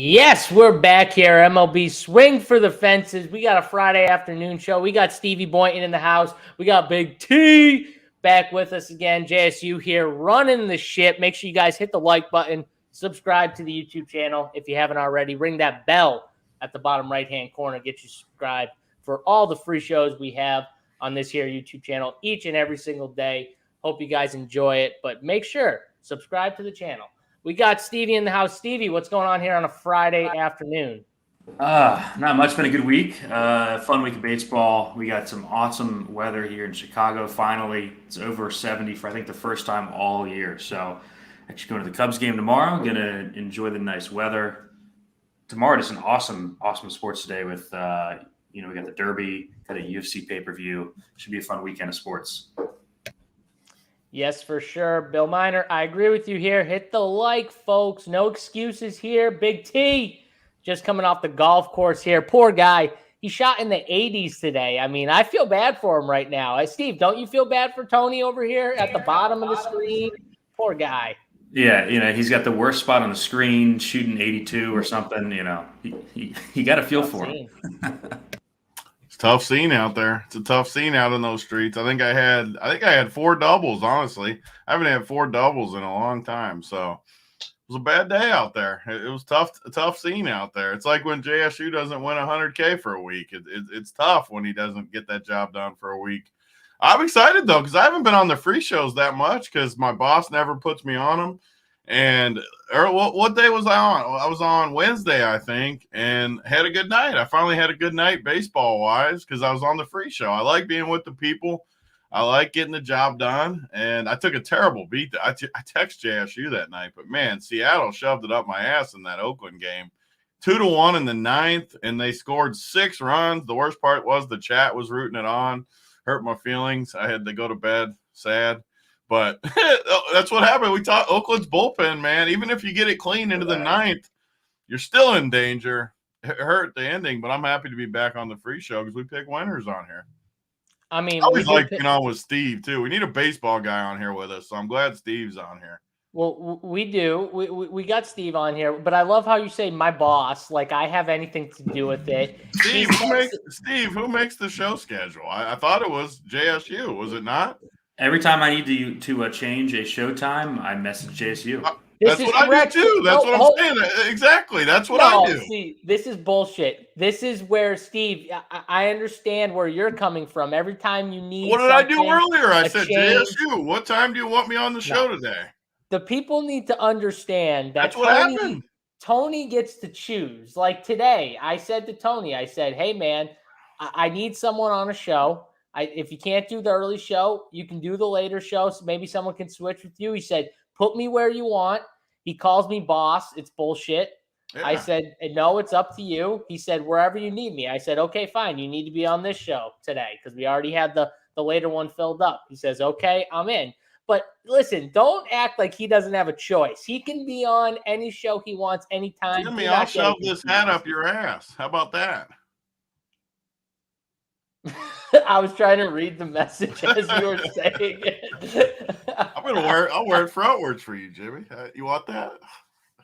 Yes, we're back here. MLB Swing for the Fences. We got a Friday afternoon show. We got Stevie Boynton in the house. We got Big T back with us again. JSU here running the ship. Make sure you guys hit the like button. Subscribe to the YouTube channel if you haven't already. Ring that bell at the bottom right-hand corner. Get you subscribed for all the free shows we have on this here YouTube channel each and every single day. Hope you guys enjoy it, but make sure subscribe to the channel. We got Stevie in the house. Stevie, what's going on here on a Friday afternoon? Not much. Been a good week. Fun week of baseball. We got some awesome weather here in Chicago. Finally, it's over 70 for I think the first time all year. So, actually going to the Cubs game tomorrow. Gonna enjoy the nice weather. Tomorrow is an awesome sports day with we got the Derby, got a UFC pay-per-view. Should be a fun weekend of sports. Yes, for sure. Bill Miner, I agree with you here. Hit the like, folks. No excuses here. Big T just coming off the golf course here. Poor guy. He shot in the 80s today. I mean, I feel bad for him right now. Steve, don't you feel bad for Tony over here at the bottom of the screen? Poor guy. Yeah, he's got the worst spot on the screen, shooting 82 or something. He got a feel for him. It's a tough scene out there. It's a tough scene out in those streets. I think I had 4 doubles, honestly. I haven't had 4 doubles in a long time. So it was a bad day out there. It was a tough scene out there. It's like when JSU doesn't win 100K for a week. It's tough when he doesn't get that job done for a week. I'm excited, though, because I haven't been on the free shows that much because my boss never puts me on them. And what day was I on? I was on Wednesday, I think, and had a good night. I finally had a good night baseball-wise because I was on the free show. I like being with the people. I like getting the job done, and I took a terrible beat. I texted JSU that night, but, man, Seattle shoved it up my ass in that Oakland game. 2-1 in the 9th, and they scored 6 runs. The worst part was the chat was rooting it on. Hurt my feelings. I had to go to bed sad. But that's what happened. We talked Oakland's bullpen, man. Even if you get it clean into the 9th, you're still in danger. It hurt the ending, but I'm happy to be back on the free show because we pick winners on here. I mean, I always like being on with Steve, too. We need a baseball guy on here with us, so I'm glad Steve's on here. Well, we do. We got Steve on here, but I love how you say my boss, like I have anything to do with it. Steve, who makes the show schedule? I thought it was JSU. Was it not? Every time I need to change a show time, I message JSU. That's what I do too. That's what I'm saying. Exactly. That's what I do. See, this is bullshit. This is where, Steve, I understand where you're coming from. Every time you need What did I do earlier? I said JSU. What time do you want me on the show today? The people need to understand that that's what happened. Tony gets to choose. Like today, I said to Tony, I said, hey, man, I need someone on a show. If you can't do the early show, you can do the later show. So maybe someone can switch with you. He said, put me where you want. He calls me boss. It's bullshit. Yeah. I said, no, it's up to you. He said, wherever you need me. I said, okay, fine. You need to be on this show today because we already had the later one filled up. He says, okay, I'm in. But listen, don't act like he doesn't have a choice. He can be on any show he wants anytime. Jimmy, I'll shove this hat up your ass. How about that? I was trying to read the message as you were saying it. I'll wear it frontwards for you, Jimmy. You want that?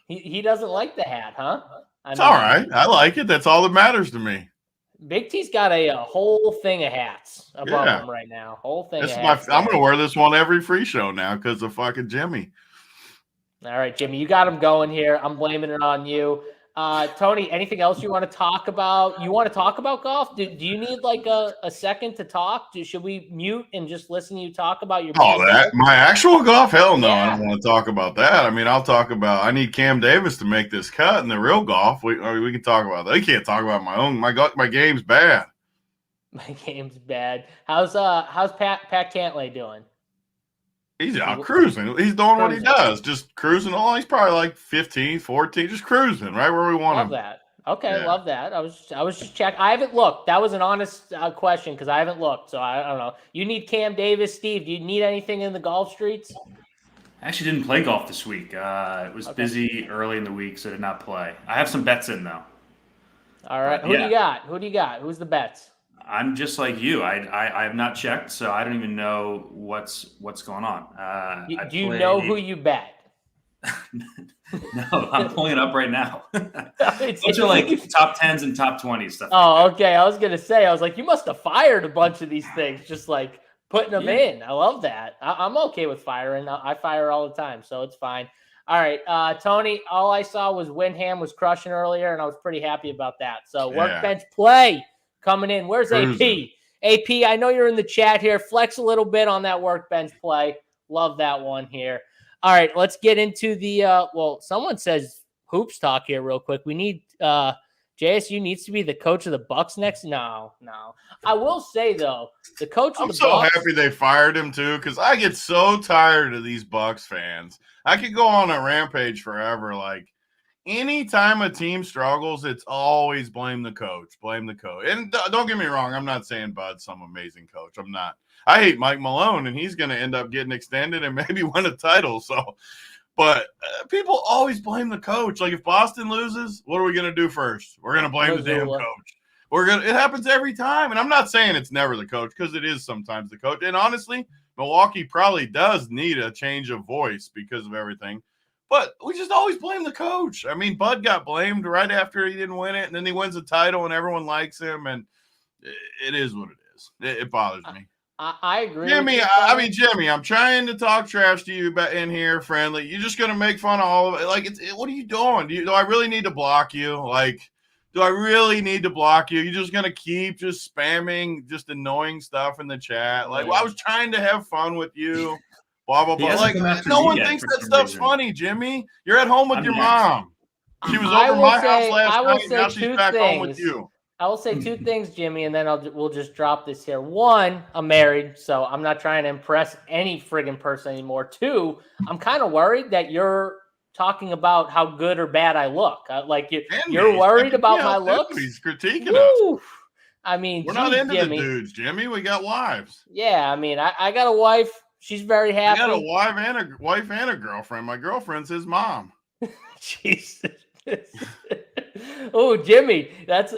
He doesn't like the hat, huh? It's all right. I like it. That's all that matters to me. Big T's got a whole thing of hats above him right now. Whole thing. I'm going to wear this one every free show now because of fucking Jimmy. All right, Jimmy, you got him going here. I'm blaming it on you. Tony, anything else you want to talk about? You want to talk about golf? Do you need like a second to talk? Should we mute and just listen to you talk about your my actual golf? Hell no, yeah. I don't want to talk about that. I mean, I need Cam Davis to make this cut in the real golf. We can talk about that. I can't talk about my own. My game's bad. My game's bad. How's Pat Cantlay doing? He's out cruising. He's doing what he does, just cruising along. He's probably like 15, 14, just cruising right where we want him. Love that. Okay, yeah. Love that. I was just checking. I haven't looked. That was an honest question because I haven't looked, so I don't know. You need Cam Davis, Steve. Do you need anything in the golf streets? I actually didn't play golf this week. It was busy early in the week, so I did not play. I have some bets in though. All right, who do you got? Who's the bets? I'm just like you. I have not checked, so I don't even know what's going on. Do you know who you bet? No, I'm pulling it up right now. It's Bunch of like top 10s and top 20s stuff. Oh, okay. I was gonna say, I was like, you must have fired a bunch of these things, just like putting them in. I love that. I'm okay with firing. I fire all the time, so it's fine. All right, Tony. All I saw was Windham was crushing earlier, and I was pretty happy about that. So workbench play coming in. Where's AP? AP, I know you're in the chat here. Flex a little bit on that workbench play. Love that one here. All right, let's get into the someone says hoops talk here real quick. We need JSU needs to be the coach of the Bucks next. No. I will say though, the coach of the Bucks. I'm so happy they fired him too, because I get so tired of these Bucks fans. I could go on a rampage forever. Like anytime a team struggles, it's always blame the coach. And don't get me wrong, I'm not saying Bud's some amazing coach. I'm not. I hate Mike Malone, and he's going to end up getting extended and maybe win a title. So, but people always blame the coach. Like if Boston loses, what are we going to do first? We're going to blame the damn coach. It happens every time. And I'm not saying it's never the coach, because it is sometimes the coach. And honestly, Milwaukee probably does need a change of voice because of everything. But we just always blame the coach. I mean, Bud got blamed right after he didn't win it, and then he wins a title and everyone likes him. And it is what it is. It bothers me. I agree. Jimmy, Jimmy, I'm trying to talk trash to you in here, friendly. You're just going to make fun of all of it. Like, what are you doing? Do I really need to block you? Like, do I really need to block you? You're just going to keep just spamming just annoying stuff in the chat. Like, I was trying to have fun with you. Blah, blah, blah. Like, no one thinks that stuff's funny, Jimmy. You're at home with your mom. She was over my house last night. Now she's back home with you. I will say two things, Jimmy, and then we'll just drop this here. One, I'm married, so I'm not trying to impress any friggin' person anymore. Two, I'm kind of worried that you're talking about how good or bad I look. You're worried about my looks? He's critiquing us. I mean, we're not into Jimmy. The dudes, Jimmy. We got wives. Yeah, I mean, I got a wife. She's very happy. I got a wife and a girlfriend. My girlfriend's his mom. Jesus. Oh, Jimmy, that's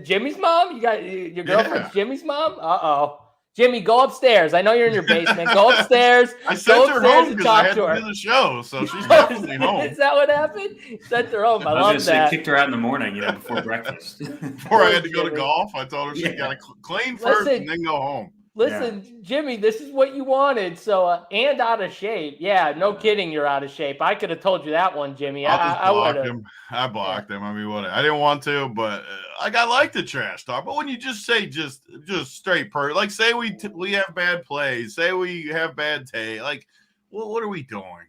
Jimmy's mom. You got your girlfriend's Jimmy's mom. Jimmy, go upstairs. I know you're in your basement. Go upstairs. I sent her home because I had to do the show, so she's definitely home. Is that what happened? Sent her home. I love that. Kicked her out in the morning, before breakfast. Before I had to go to golf, I told her she got to clean first and then go home. Listen, Jimmy, this is what you wanted. So, and out of shape. Yeah, no kidding, you're out of shape. I could have told you that one, Jimmy. I blocked him. I blocked him. I mean, what? I didn't want to, but I like the trash talk. But when you just say just straight like say we have bad plays, say we have bad take, like, well, what are we doing?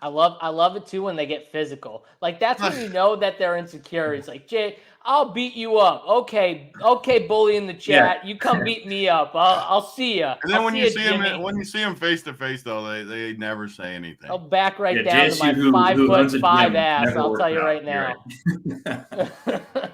I love it too when they get physical. Like that's when you know that they're insecure. It's like, Jay, I'll beat you up. Okay, bully in the chat. You come beat me up. I'll see you. And then when you see him face to face, though, they never say anything. I'll back down to my 5'5" ass. I'll tell you right now.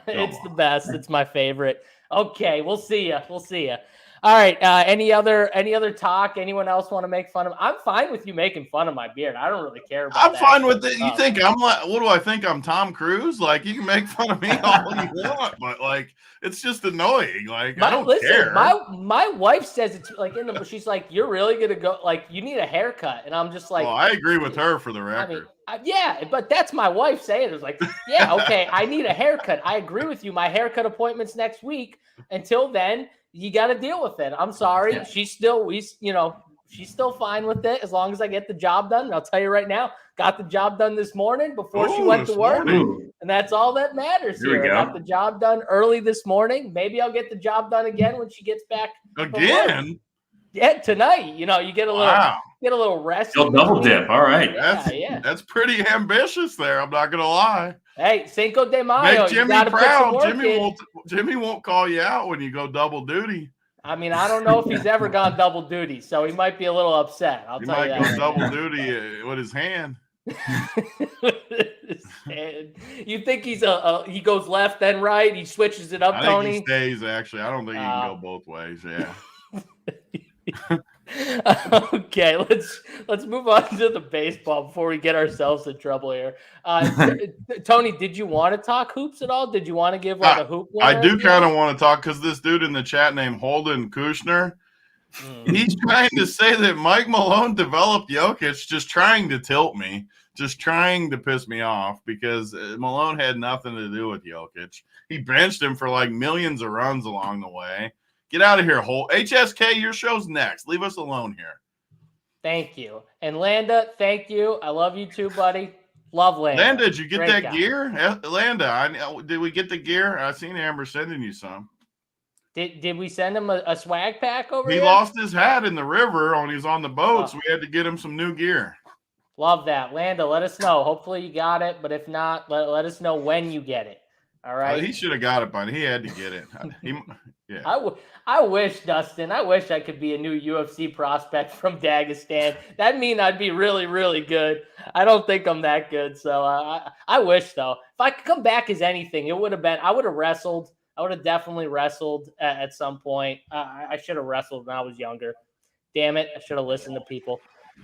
It's the best. It's my favorite. Okay, we'll see you. All right. Any other talk? Anyone else want to make fun of? I'm fine with you making fun of my beard. I don't really care about that. I'm fine with it. You think I'm like? What do I think? I'm Tom Cruise? Like you can make fun of me all you want, but like it's just annoying. Like I don't care. My wife says it's like she's like, you're really gonna go? Like you need a haircut, and I'm just like, well, I agree with her for the record. Yeah, but that's my wife saying it. It's like, yeah, okay, I need a haircut. I agree with you. My haircut appointment's next week. Until then, you got to deal with it. I'm sorry. Yeah. She's still fine with it as long as I get the job done. And I'll tell you right now, got the job done this morning before she went to work. And that's all that matters here. I got the job done early this morning. Maybe I'll get the job done again when she gets back. Again? Yeah, tonight. You get a little rest. You'll double dip. All right. That's pretty ambitious there. I'm not gonna lie. Hey, Cinco de Mayo. Make Jimmy proud. Jimmy won't call you out when you go double duty. I mean, I don't know if he's ever gone double duty, so he might be a little upset. He might go double duty with his hand. You think he goes left then right? He switches it up, Tony? I think he stays, actually. I don't think he can go both ways. Yeah. Okay, let's move on to the baseball before we get ourselves in trouble here. Tony, did you want to talk hoops at all? Did you want to give a hoop? I do kind of want to talk because this dude in the chat named Holden Kushner, He's trying to say that Mike Malone developed Jokic, just trying to tilt me, just trying to piss me off because Malone had nothing to do with Jokic. He benched him for like millions of runs along the way. Get out of here, Holt. HSK, your show's next. Leave us alone here. Thank you. And Landa, thank you. I love you too, buddy. Love Landa. Landa, did you get Great that guy. gear? Landa, did we get the gear? I seen Amber sending you some. Did we send him a swag pack over He here? lost his hat in the river when he was on the boat, so we had to get him some new gear. Love that. Landa, let us know. Hopefully you got it, but if not, let us know when you get it. All right? He should have got it by now. He had to get it. Yeah. I wish, Dustin, I wish I could be a new UFC prospect from Dagestan. That'd mean I'd be really, really good. I don't think I'm that good, so I wish, though. If I could come back as anything, it would have been – I would have wrestled. I would have definitely wrestled at some point. I should have wrestled when I was younger. Damn it. I should have listened to people.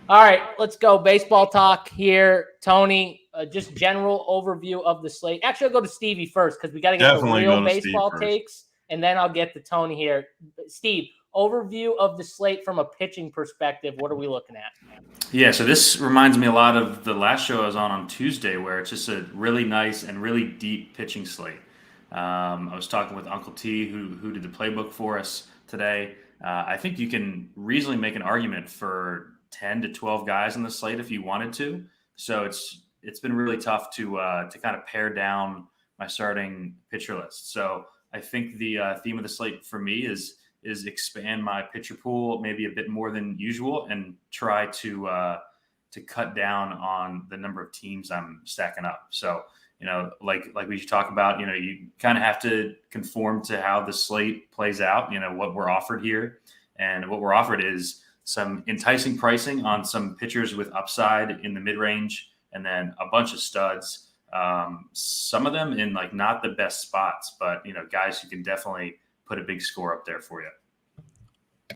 All right, let's go. Baseball talk here. Tony, just general overview of the slate. Actually, I'll go to Stevie first because we got to get the real baseball takes, and then I'll get to Tony here. Steve, overview of the slate from a pitching perspective. What are we looking at? Yeah, so this reminds me a lot of the last show I was on Tuesday where it's just a really nice and really deep pitching slate. I was talking with Uncle T, who did the playbook for us today. I think you can reasonably make an argument for 10 to 12 guys on the slate if you wanted to. So it's been really tough to kind of pare down my starting pitcher list. So I think the theme of the slate for me is expand my pitcher pool maybe a bit more than usual and try to cut down on the number of teams I'm stacking up. So like we should talk about, you kind of have to conform to how the slate plays out, what we're offered here. And what we're offered is some enticing pricing on some pitchers with upside in the mid-range, and then a bunch of studs. Some of them in like not the best spots, but guys who can definitely put a big score up there for you.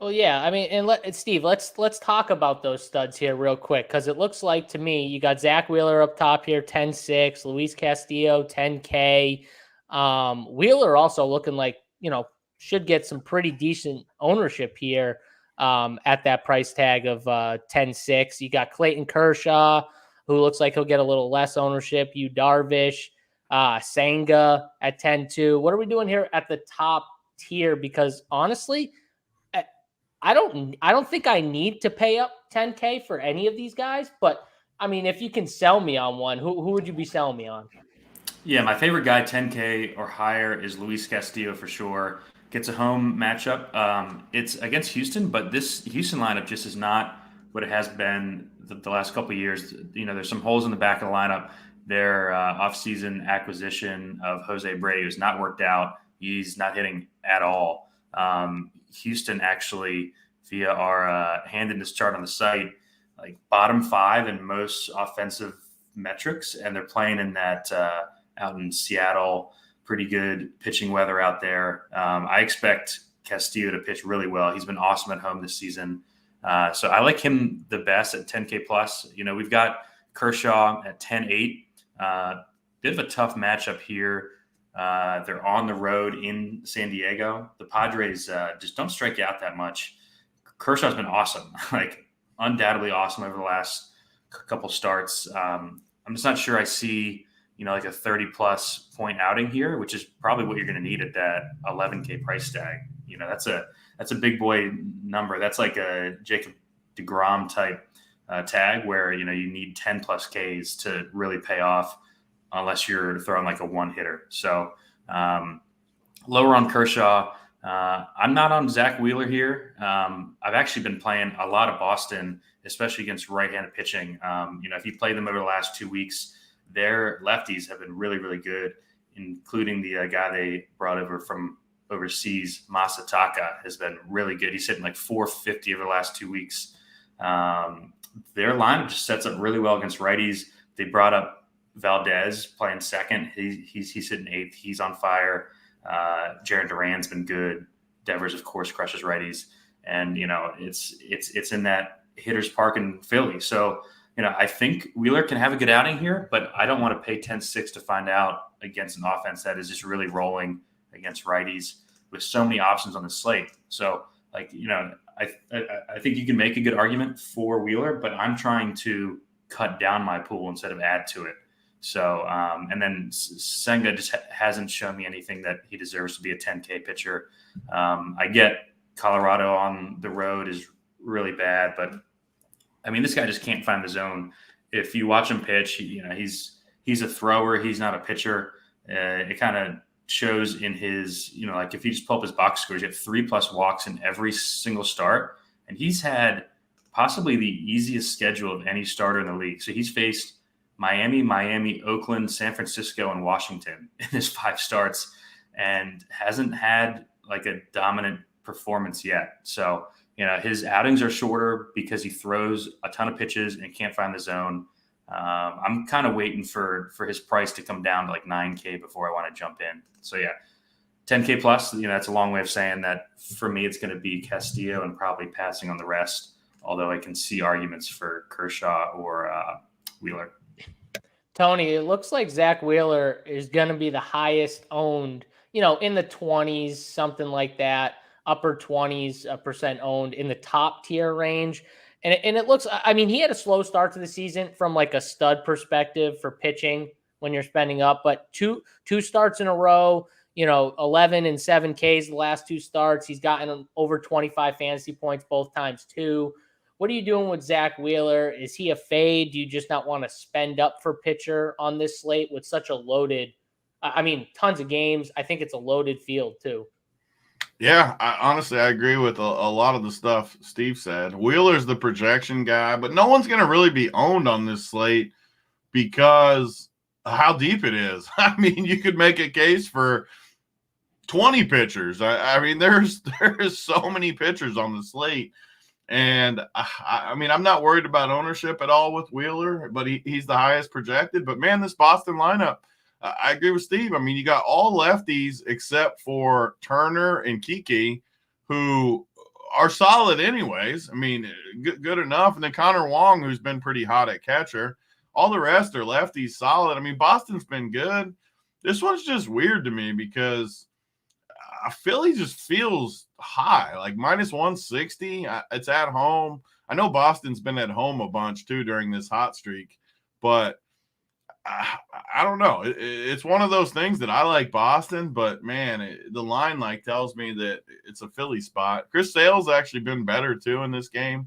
Well, yeah, I mean, and Steve, let's talk about those studs here real quick because it looks like to me you got Zach Wheeler up top here, 10-6, Luis Castillo, 10K. Wheeler also looking like should get some pretty decent ownership here at that price tag of 10-6. You got Clayton Kershaw, who looks like he'll get a little less ownership. You Darvish, Senga at 10-2. What are we doing here at the top tier? Because honestly, I don't think I need to pay up 10K for any of these guys, but I mean, if you can sell me on one, who would you be selling me on? Yeah, my favorite guy, 10K or higher, is Luis Castillo for sure. Gets a home matchup. It's against Houston, but this Houston lineup just is not what it has been the last couple of years. There's some holes in the back of the lineup. Their offseason acquisition of Jose Abreu has not worked out. He's not hitting at all. Houston actually, via our handedness chart on the site, like bottom 5 in most offensive metrics, and they're playing in that out in Seattle, pretty good pitching weather out there. I expect Castillo to pitch really well. He's been awesome at home this season. So I like him the best at 10K plus. We've got Kershaw at 10-8. Bit of a tough matchup here. They're on the road in San Diego. The Padres just don't strike out that much. Kershaw's been awesome, like undoubtedly awesome over the last couple starts. I'm just not sure I see, like a 30-plus point outing here, which is probably what you're going to need at that 11K price tag. That's a big boy number. That's like a Jacob deGrom type tag where, you need 10-plus Ks to really pay off, unless you're throwing like a one hitter. So lower on Kershaw. I'm not on Zach Wheeler here. I've actually been playing a lot of Boston, especially against right-handed pitching. If you play them over the last 2 weeks, their lefties have been really, really good, including the guy they brought over from overseas, Masataka, has been really good. He's hitting like 450 over the last 2 weeks. Their lineup just sets up really well against righties. They brought up Valdez playing second. He's hitting 8th. He's on fire. Jaron Duran's been good. Devers, of course, crushes righties. And, it's in that hitter's park in Philly. So, I think Wheeler can have a good outing here, but I don't want to pay 10-6 to find out against an offense that is just really rolling against righties with so many options on the slate. So, I think you can make a good argument for Wheeler, but I'm trying to cut down my pool instead of add to it. So, and then Senga just hasn't shown me anything that he deserves to be a 10K pitcher. I get Colorado on the road is really bad, but I mean, this guy just can't find the zone. If you watch him pitch, he's a thrower. He's not a pitcher. It kind of shows in his, like if you just pull up his box scores, you have 3+ walks in every single start. And he's had possibly the easiest schedule of any starter in the league. So he's faced Miami, Oakland, San Francisco, and Washington in his 5 starts and hasn't had like a dominant performance yet. So, his outings are shorter because he throws a ton of pitches and can't find the zone. I'm kind of waiting for his price to come down to like 9K before I want to jump in. So yeah, 10K plus, that's a long way of saying that for me, it's going to be Castillo and probably passing on the rest. Although I can see arguments for Kershaw or Wheeler. Tony, it looks like Zach Wheeler is going to be the highest owned, in the 20s, something like that, upper 20s% owned in the top tier range. And it looks, I mean, he had a slow start to the season from like a stud perspective for pitching when you're spending up, but two starts in a row, 11 and 7 Ks the last 2 starts. He's gotten over 25 fantasy points both times too. What are you doing with Zach Wheeler? Is he a fade? Do you just not want to spend up for pitcher on this slate with such a loaded, tons of games? I think it's a loaded field too. Yeah, honestly, I agree with a lot of the stuff Steve said. Wheeler's the projection guy, but no one's going to really be owned on this slate because how deep it is. I mean, you could make a case for 20 pitchers. I mean, there's so many pitchers on the slate. And I'm not worried about ownership at all with Wheeler, but he's the highest projected. But man, this Boston lineup, I agree with Steve. I mean, you got all lefties except for Turner and Kiki, who are solid anyways. I mean, good enough. And then Connor Wong, who's been pretty hot at catcher. All the rest are lefties solid. I mean, Boston's been good. This one's just weird to me because Philly just feels high, like minus 160. It's at home. I know Boston's been at home a bunch too during this hot streak, but I don't know. It's one of those things that I like Boston, but man, the line like tells me that it's a Philly spot. Chris Sale's actually been better too in this game,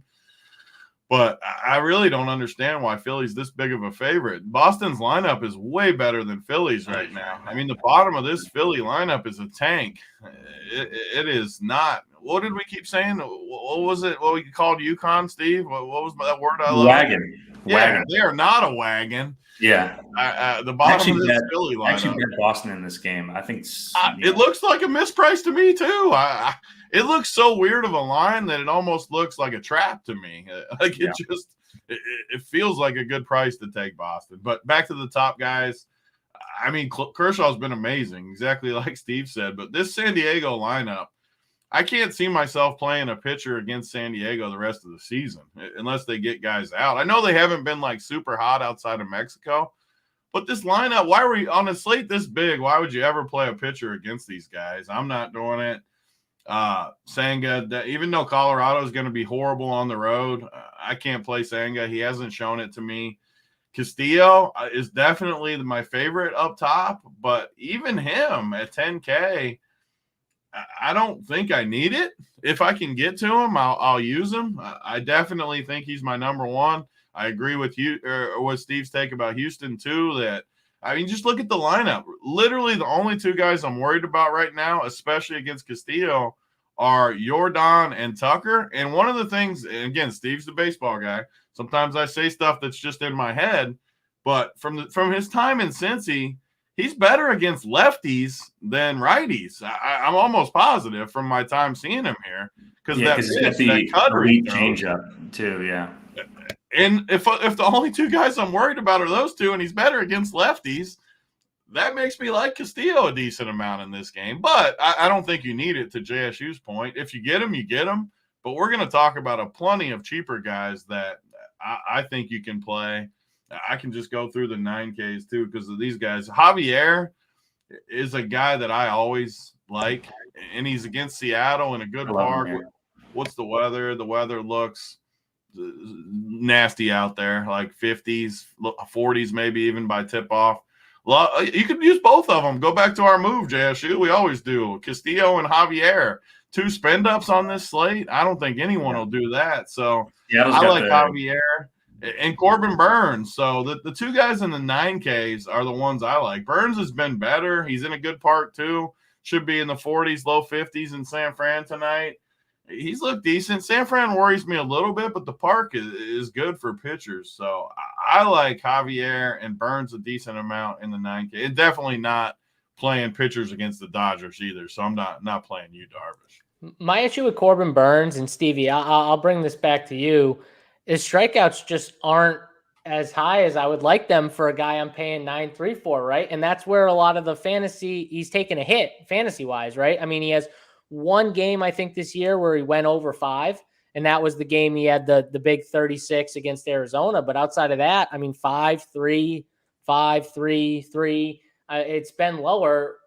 but I really don't understand why Philly's this big of a favorite. Boston's lineup is way better than Philly's right now. I mean, the bottom of this Philly lineup is a tank. It is not. What did we keep saying? What was it? What we called UConn, Steve? What was that word I love? Wagon. Yeah, they are not a wagon. Yeah. The bottom of this Philly lineup. Actually, bet Boston in this game. I think it looks like a misprice to me too. It looks so weird of a line that it almost looks like a trap to me. Like it feels like a good price to take Boston. But back to the top guys. I mean, Kershaw's been amazing, exactly like Steve said. But this San Diego lineup, I can't see myself playing a pitcher against San Diego the rest of the season unless they get guys out. I know they haven't been like super hot outside of Mexico, but this lineup, why were you on a slate this big? Why would you ever play a pitcher against these guys? I'm not doing it. Senga, even though Colorado is going to be horrible on the road, I can't play Senga. He hasn't shown it to me. Castillo is definitely my favorite up top, but even him at 10K, I don't think I need it. If I can get to him, I'll use him. I definitely think he's my number one. I agree with you, or with Steve's take about Houston too, that I mean, just look at the lineup. Literally the only 2 guys I'm worried about right now, especially against Castillo, are Jordan and Tucker. And one of the things, and again, Steve's the baseball guy. Sometimes I say stuff that's just in my head, but from his time in Cincy, he's better against lefties than righties. I'm almost positive from my time seeing him here because he's got the elite changeup too. Yeah. And if the only 2 guys I'm worried about are those 2, and he's better against lefties, that makes me like Castillo a decent amount in this game. But I don't think you need it, to JSU's point. If you get him, you get him. But we're going to talk about a plenty of cheaper guys that I think you can play. I can just go through the 9Ks too because of these guys. Javier is a guy that I always like, and he's against Seattle in a good park. what's the weather? The weather looks nasty out there, like 50s, 40s, maybe even by tip off. You could use both of them. Go back to our move, JSU. We always do. Castillo and Javier, 2 spend ups on this slate. I don't think anyone will do that. So I like Javier and Corbin Burns. So the 2 guys in the 9Ks are the ones I like. Burns has been better. He's in a good park too. Should be in the 40s, low 50s in San Fran tonight. He's looked decent. San Fran worries me a little bit, but the park is good for pitchers. So I like Javier and Burns a decent amount in the 9K. It's definitely not playing pitchers against the Dodgers either. So I'm not playing you, Darvish. My issue with Corbin Burns and Stevie, I'll bring this back to you, is strikeouts just aren't as high as I would like them for a guy I'm paying 9.3 for, right? And that's where a lot of the fantasy, he's taken a hit fantasy-wise, right? I mean, he has one game, I think, this year where he went over 5, and that was the game he had the big 36 against Arizona. But outside of that, I mean, 5-3, 5-3-3. It's been lower.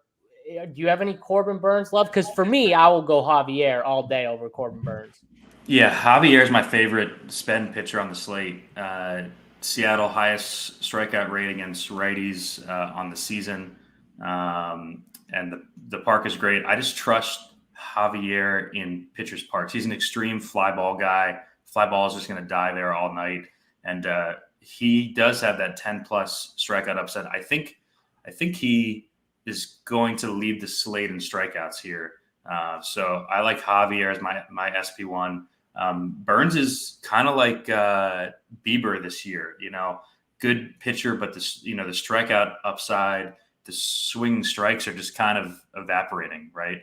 Do you have any Corbin Burns love? Because for me, I will go Javier all day over Corbin Burns. Yeah, Javier is my favorite spend pitcher on the slate. Seattle highest strikeout rate against righties on the season, and the park is great. I just trust Javier in pitchers' parks. He's an extreme fly ball guy. Fly ball is just going to die there all night, and he does have that 10-plus strikeout upset. I think he is going to lead the slate in strikeouts here. So I like Javier as my SP1. Burns is kind of like Bieber this year, good pitcher, but the strikeout upside, the swing strikes are just kind of evaporating, right?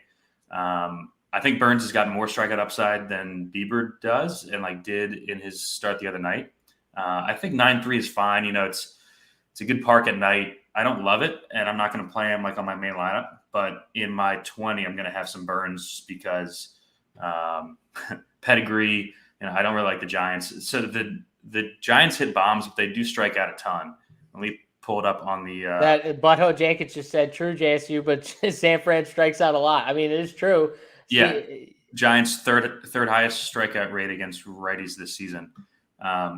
I think Burns has got more strikeout upside than Bieber does and did in his start the other night. I think 9.3 is fine. It's a good park at night. I don't love it, and I'm not going to play him on my main lineup, but in my 20, I'm going to have some Burns because pedigree. I don't really like the Giants. So the Giants hit bombs, but they do strike out a ton. Let me pull it up on the that Butthole Jenkins just said true, JSU, but San Fran strikes out a lot. I mean, it is true. Yeah, Giants third highest strikeout rate against righties this season.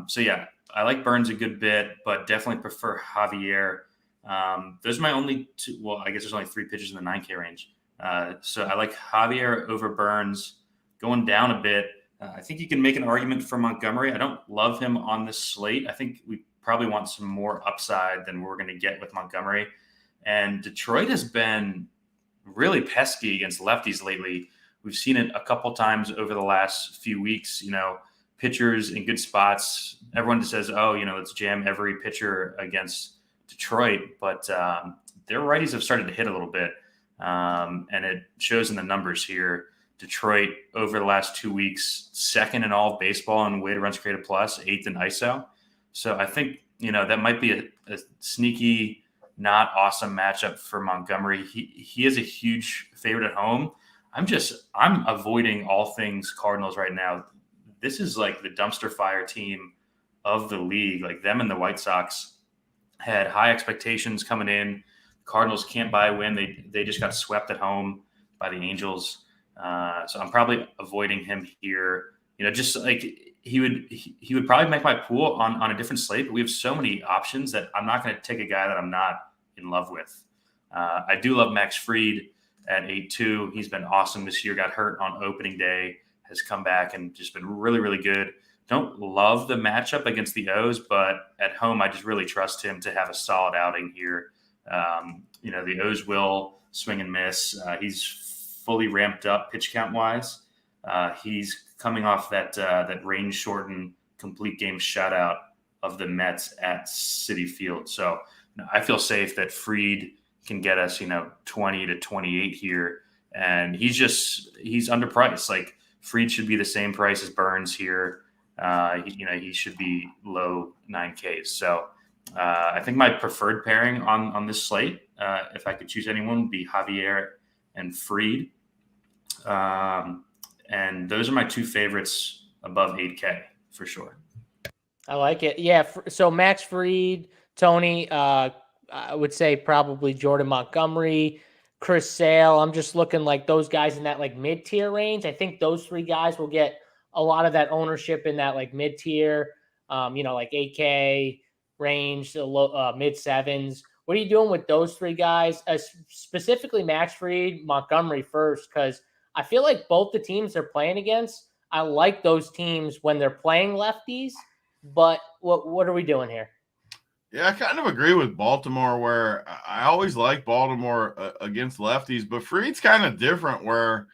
So yeah, I like Burns a good bit, but definitely prefer Javier. Those are my only 2. Well, I guess there's only 3 pitchers in the 9K range. So I like Javier over Burns. Going down a bit, I think you can make an argument for Montgomery. I don't love him on this slate. I think we probably want some more upside than we're going to get with Montgomery. And Detroit has been really pesky against lefties lately. We've seen it a couple times over the last few weeks. Pitchers in good spots. Everyone just says, let's jam every pitcher against Detroit. But their righties have started to hit a little bit. And it shows in the numbers here. Detroit over the last 2 weeks, 2nd in all of baseball in weighted runs created plus, 8th in ISO. So I think, that might be a sneaky, not awesome matchup for Montgomery. He is a huge favorite at home. I'm avoiding all things Cardinals right now. This is like the dumpster fire team of the league. Like them and the White Sox had high expectations coming in. Cardinals can't buy a win. They just got swept at home by the Angels. So I'm probably avoiding him here. Just like he would probably make my pool on a different slate, but we have so many options that I'm not going to take a guy that I'm not in love with. I do love Max Fried at 8.2. He's been awesome this year. Got hurt on opening day, has come back and just been really, really good. Don't love the matchup against the O's, but at home, I just really trust him to have a solid outing here. The O's will swing and miss. He's fully ramped up pitch count wise. He's coming off that range shortened complete game shutout of the Mets at Citi Field. So I feel safe that Fried can get us, 20 to 28 here. And he's underpriced. Like Fried should be the same price as Burns here. He should be low 9Ks. So I think my preferred pairing on this slate, if I could choose anyone, would be Javier and Fried. And those are my 2 favorites above 8K for sure. I like it. Yeah. So Max Fried, Tony, I would say probably Jordan Montgomery. Chris Sale. I'm just looking like those guys in that like mid-tier range. I think those three guys will get a lot of that ownership in that like mid-tier, like 8K range, mid sevens. What are you doing with those three guys? Specifically Max Fried, Montgomery first, because I feel like both the teams they're playing against, I like those teams when they're playing lefties. But what are we doing here? Yeah, I kind of agree with Baltimore where I always like Baltimore against lefties, but Fried's kind of different where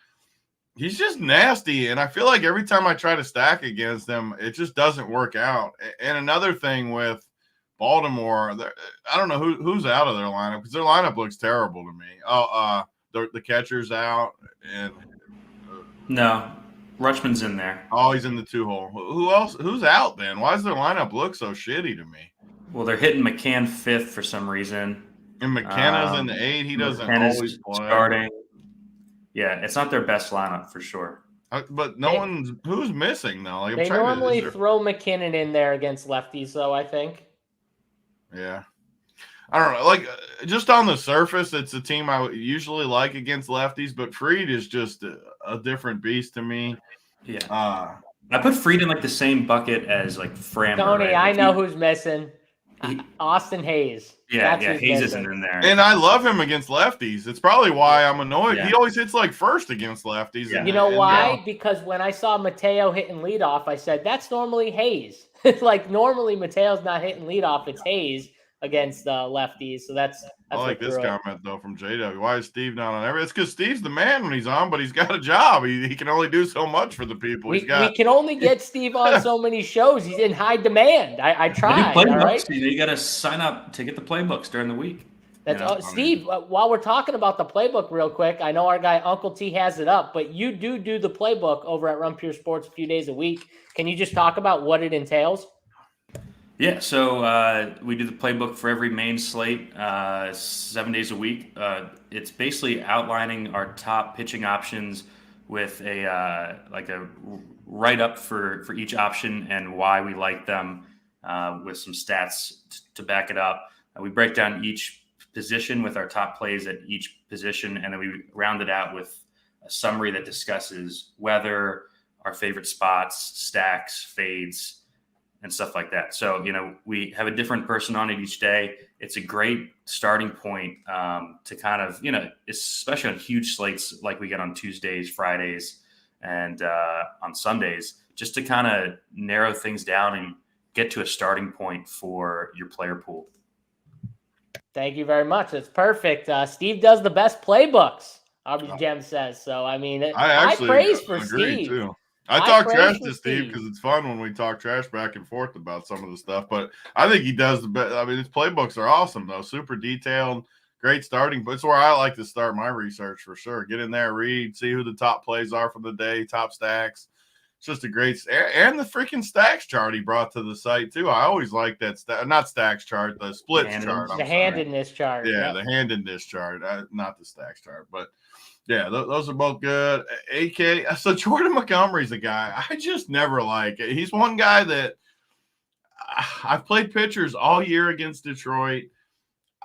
he's just nasty. And I feel like every time I try to stack against him, it just doesn't work out. And another thing with Baltimore, I don't know who's out of their lineup because their lineup looks terrible to me. The catcher's out. And no, Rutschman's in there. Oh, he's in the 2-hole. Who else? Who's out then? Why does their lineup look so shitty to me? Well, they're hitting McCann 5th for some reason. And McKenna's in the 8. He doesn't always play. Starting. Yeah, it's not their best lineup for sure. But who's missing though? Like, they normally throw McKinnon in there against lefties, though, I think. Yeah. I don't know. Like, just on the surface, it's a team I would usually like against lefties, but Fried is just a different beast to me. Yeah. I put Fried in like the same bucket as like Framber. Tony, right? I know who's missing. Austin Hayes. Yeah, Hayes isn't in there. And I love him against lefties. It's probably why I'm annoyed. Yeah. He always hits like first against lefties. Yeah. You know why? Because when I saw Mateo hitting leadoff, I said, that's normally Hayes. Like, normally Mateo's not hitting leadoff. It's Hayes against lefties. So that's I like this comment, though, from JW. Why is Steve not on every? It's because Steve's the man when he's on, but he's got a job. He can only do so much for the people. We can only get Steve on so many shows. He's in high demand. I tried. All right? You got to sign up to get the playbooks during the week. That's Steve, while we're talking about the playbook real quick, I know our guy Uncle T has it up, but you do the playbook over at Run Pure Sports a few days a week. Can you just talk about what it entails? Yeah, so we do the playbook for every main slate 7 days a week. It's basically outlining our top pitching options with a write-up for each option and why we like them with some stats to back it up. We break down each position with our top plays at each position, and then we round it out with a summary that discusses weather, our favorite spots, stacks, fades, and stuff like that. So, we have a different person on it each day. It's a great starting point to kind of, especially on huge slates like we get on Tuesdays, Fridays, and on Sundays, just to kind of narrow things down and get to a starting point for your player pool. Thank you very much. That's perfect. Steve does the best playbooks, Gem says. So, I mean, I praise for Steve. Too. I talk trash to Steve because it's fun when we talk trash back and forth about some of the stuff. But I think he does the best. I mean, his playbooks are awesome, though. Super detailed, great starting. But it's where I like to start my research for sure. Get in there, read, see who the top plays are for the day, top stacks. It's just a great – and the freaking stacks chart he brought to the site, too. I always like that not stacks chart, the splits chart. The handedness chart. Yeah, the handedness chart, not the stacks chart. But – yeah, those are both good. AK, so Jordan Montgomery's a guy I just never like. He's one guy that I've played pitchers all year against Detroit.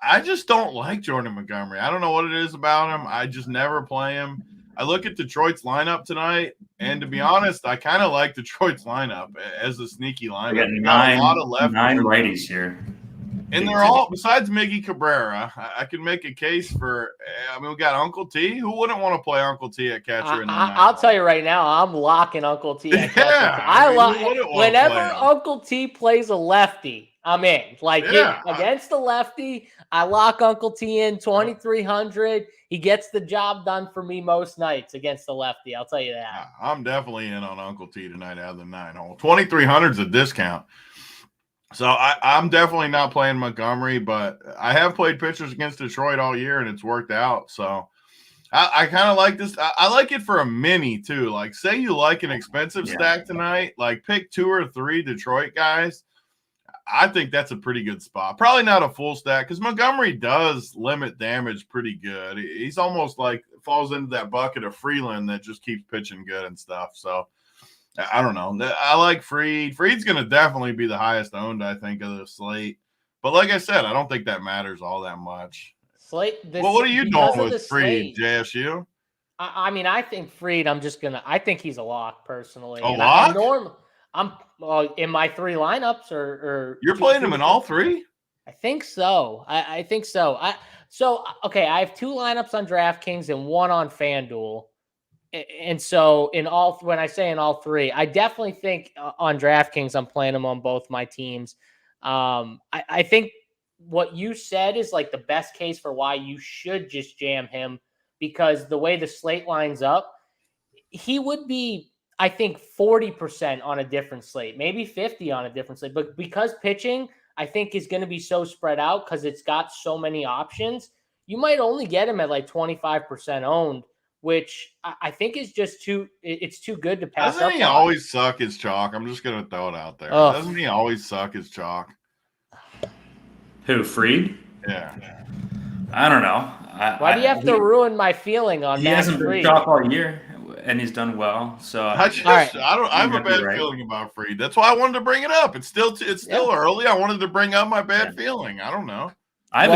I just don't like Jordan Montgomery. I don't know what it is about him. I just never play him. I look at Detroit's lineup tonight, and to be honest, I kind of like Detroit's lineup as a sneaky lineup. We got a lot of nine righties here. And they're all, besides Miggy Cabrera, I can make a case for, we got Uncle T. Who wouldn't want to play Uncle T at catcher in the night? I'll tell you right now, I'm locking Uncle T at catcher. Yeah, whenever Uncle T plays a lefty, I'm in. Against the lefty, I lock Uncle T in 2,300. He gets the job done for me most nights against the lefty. I'll tell you that. I'm definitely in on Uncle T tonight out of the 9-hole. 2,300 is a discount. So I'm definitely not playing Montgomery, but I have played pitchers against Detroit all year, and it's worked out. So I kind of like this. I like it for a mini, too. Like, say you like an expensive stack tonight, like pick 2 or 3 Detroit guys. I think that's a pretty good spot. Probably not a full stack because Montgomery does limit damage pretty good. He's almost like falls into that bucket of Freeland that just keeps pitching good and stuff. So I don't know. I like Fried. Fried's going to definitely be the highest owned, I think, of the slate. But like I said, I don't think that matters all that much. Slate. Well, what are you because doing of the with Freed, slate. JSU? I mean, I think Freed. I think he's a lock personally. A And lock? I'm in my 3 lineups or You're playing him in all 3? I think so. I think so. Okay. I have 2 lineups on DraftKings and 1 on FanDuel. And so when I say in all 3, I definitely think on DraftKings, I'm playing them on both my teams. I think what you said is like the best case for why you should just jam him, because the way the slate lines up, he would be, I think, 40% on a different slate, maybe 50 on a different slate. But because pitching, I think, is going to be so spread out because it's got so many options, you might only get him at like 25% owned, which I think is just it's too good to pass Doesn't up he on. always suck his chalk? I'm just going to throw it out there. Ugh. Doesn't he always suck his chalk? Who, Freed? Yeah. I don't know. Why do you have to ruin my feeling on he Max hasn't been Fried? chalk all year, and he's done well. So I have a bad feeling about Freed. That's why I wanted to bring it up. It's still early. I wanted to bring up my bad feeling. I don't know. I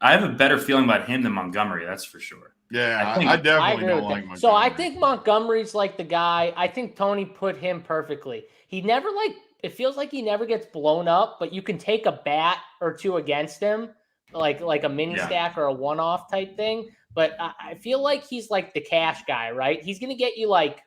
have a better feeling about him than Montgomery. That's for sure. Yeah, I definitely don't like Montgomery. So I think Montgomery's like the guy. I think Tony put him perfectly. He never it feels like he never gets blown up, but you can take a bat or 2 against him, like a mini stack or a one-off type thing. But I feel like he's like the cash guy, right? He's going to get you like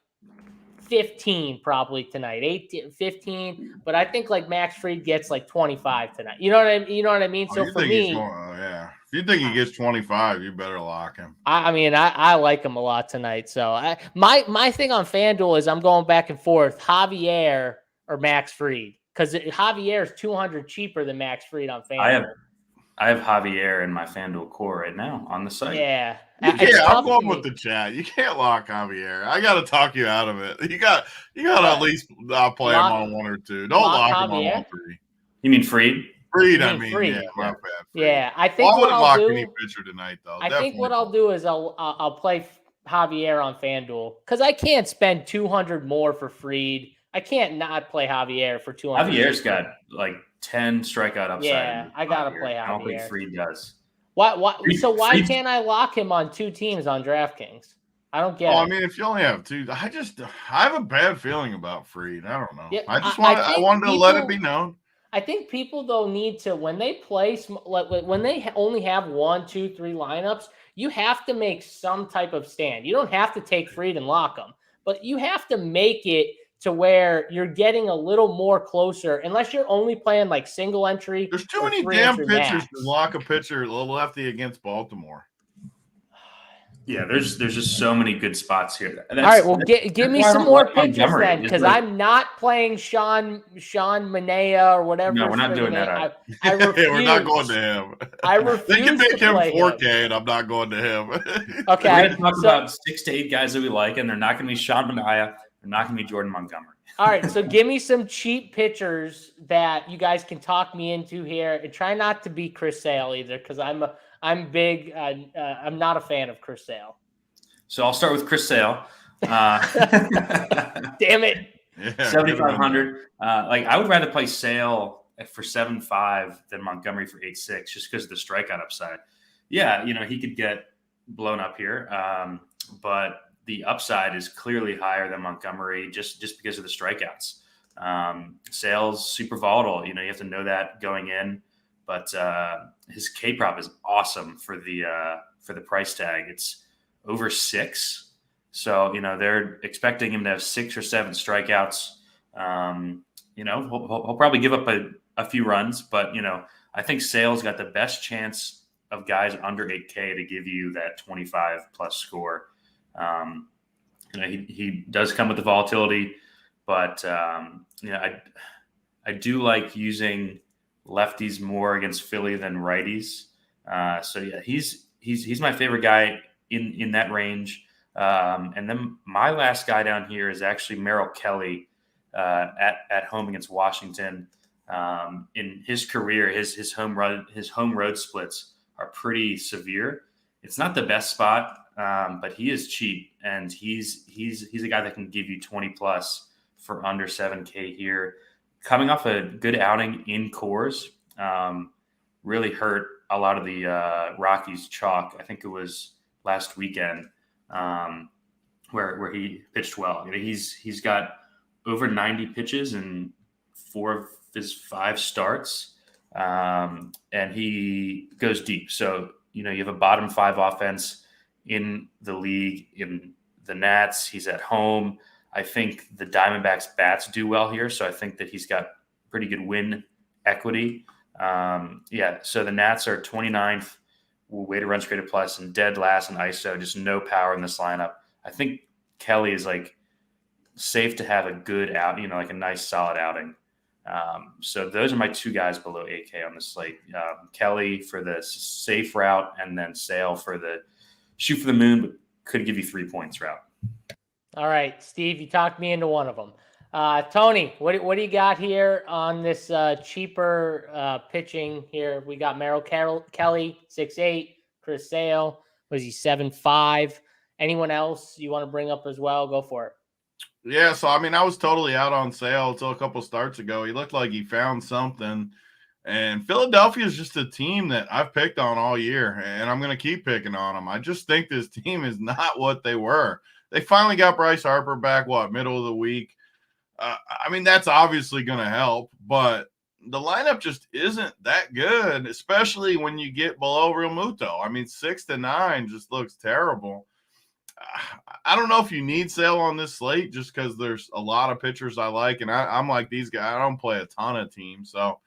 15 probably tonight, 18, 15. But I think like Max Fried gets like 25 tonight. You know what I mean? So for me, if you think he gets 25, you better lock him. I like him a lot tonight. So my thing on FanDuel is I'm going back and forth, Javier or Max Fried, because Javier is 200 cheaper than Max Fried on FanDuel. I have Javier in my FanDuel core right now on the site. Yeah. I'm going with the chat. You can't lock Javier. I got to talk you out of it. You got to at least play him on 1 or 2. Don't lock him on all 3. You mean Freed? Freed. Yeah, my bad. Freed. Yeah, I think I wouldn't lock any pitcher tonight, though. I think what I'll do is I'll play Javier on FanDuel because I can't spend 200 more for Freed. I can't not play Javier for 200. Javier's got like 10 strikeout upside. Yeah, I gotta play Javier. I don't think Freed does. Why can't I lock him on 2 teams on DraftKings? I don't get it. I mean, if you only have 2, I have a bad feeling about Freed. I don't know. Yeah, I wanted to let it be known. I think people though need to, when they play, when they only have 1, 2, 3 lineups, you have to make some type of stand. You don't have to take Freed and lock them, but you have to make it to where you're getting a little more closer, unless you're only playing like single entry. There's too many damn pitchers to lock a pitcher lefty against Baltimore. Yeah, there's just so many good spots here. All right, well, give me some more pitchers then, because I'm not playing Sean Manaea or whatever. No, we're not doing that. I refuse. We're not going to him. I refuse. They can pick him 4K, him. and I'm not going to him. Okay, we're going to talk about 6 to 8 guys that we like, and they're not going to be Sean Manaea. They're not going to be Jordan Montgomery. All right, so give me some cheap pitchers that you guys can talk me into here, and try not to be Chris Sale either, because I'm big. I'm not a fan of Chris Sale. So I'll start with Chris Sale. Damn it. Yeah, 7,500. I would rather play Sale for 7.5 than Montgomery for 8.6, just because of the strikeout upside. Yeah, he could get blown up here, but the upside is clearly higher than Montgomery just because of the strikeouts. Sale's super volatile. You have to know that going in, but his K prop is awesome for the price tag. It's over 6. So, they're expecting him to have 6 or 7 strikeouts. He'll probably give up a few runs, but, I think Sale's got the best chance of guys under 8K to give you that 25 plus score. He does come with the volatility, but I do like using lefties more against Philly than righties. So yeah, he's my favorite guy in that range. And then my last guy down here is actually Merrill Kelly at home against Washington. In his career, his home road splits are pretty severe. It's not the best spot. But he is cheap, and he's a guy that can give you 20 plus for under 7K here. Coming off a good outing in Coors, really hurt a lot of the Rockies chalk. I think it was last weekend where he pitched well. He's got over 90 pitches in 4 of his 5 starts, and he goes deep. So you have a bottom 5 offense in the league. In the Nats, he's at home. I think the Diamondbacks bats do well here, so I think that he's got pretty good win equity. So the Nats are 29th weighted runs created plus and dead last in ISO, just no power in this lineup. I think Kelly is like safe to have a good out, like a nice solid outing. So those are my 2 guys below 8K on the slate. Kelly for the safe route, and then Sale for the shoot for the moon, but could give you 3 points route. All right, Steve, you talked me into one of them. Tony, what do you got here on this cheaper pitching here? We got Merrill Kelly, 6'8", Chris Sale, was he 7'5"? Anyone else you want to bring up as well? Go for it. Yeah, so I was totally out on Sale until a couple starts ago. He looked like he found something. And Philadelphia is just a team that I've picked on all year, and I'm going to keep picking on them. I just think this team is not what they were. They finally got Bryce Harper back, middle of the week. That's obviously going to help, but the lineup just isn't that good, especially when you get below Real Muto. 6-9 just looks terrible. I don't know if you need Sale on this slate just because there's a lot of pitchers I like, and I'm like these guys. I don't play a ton of teams, so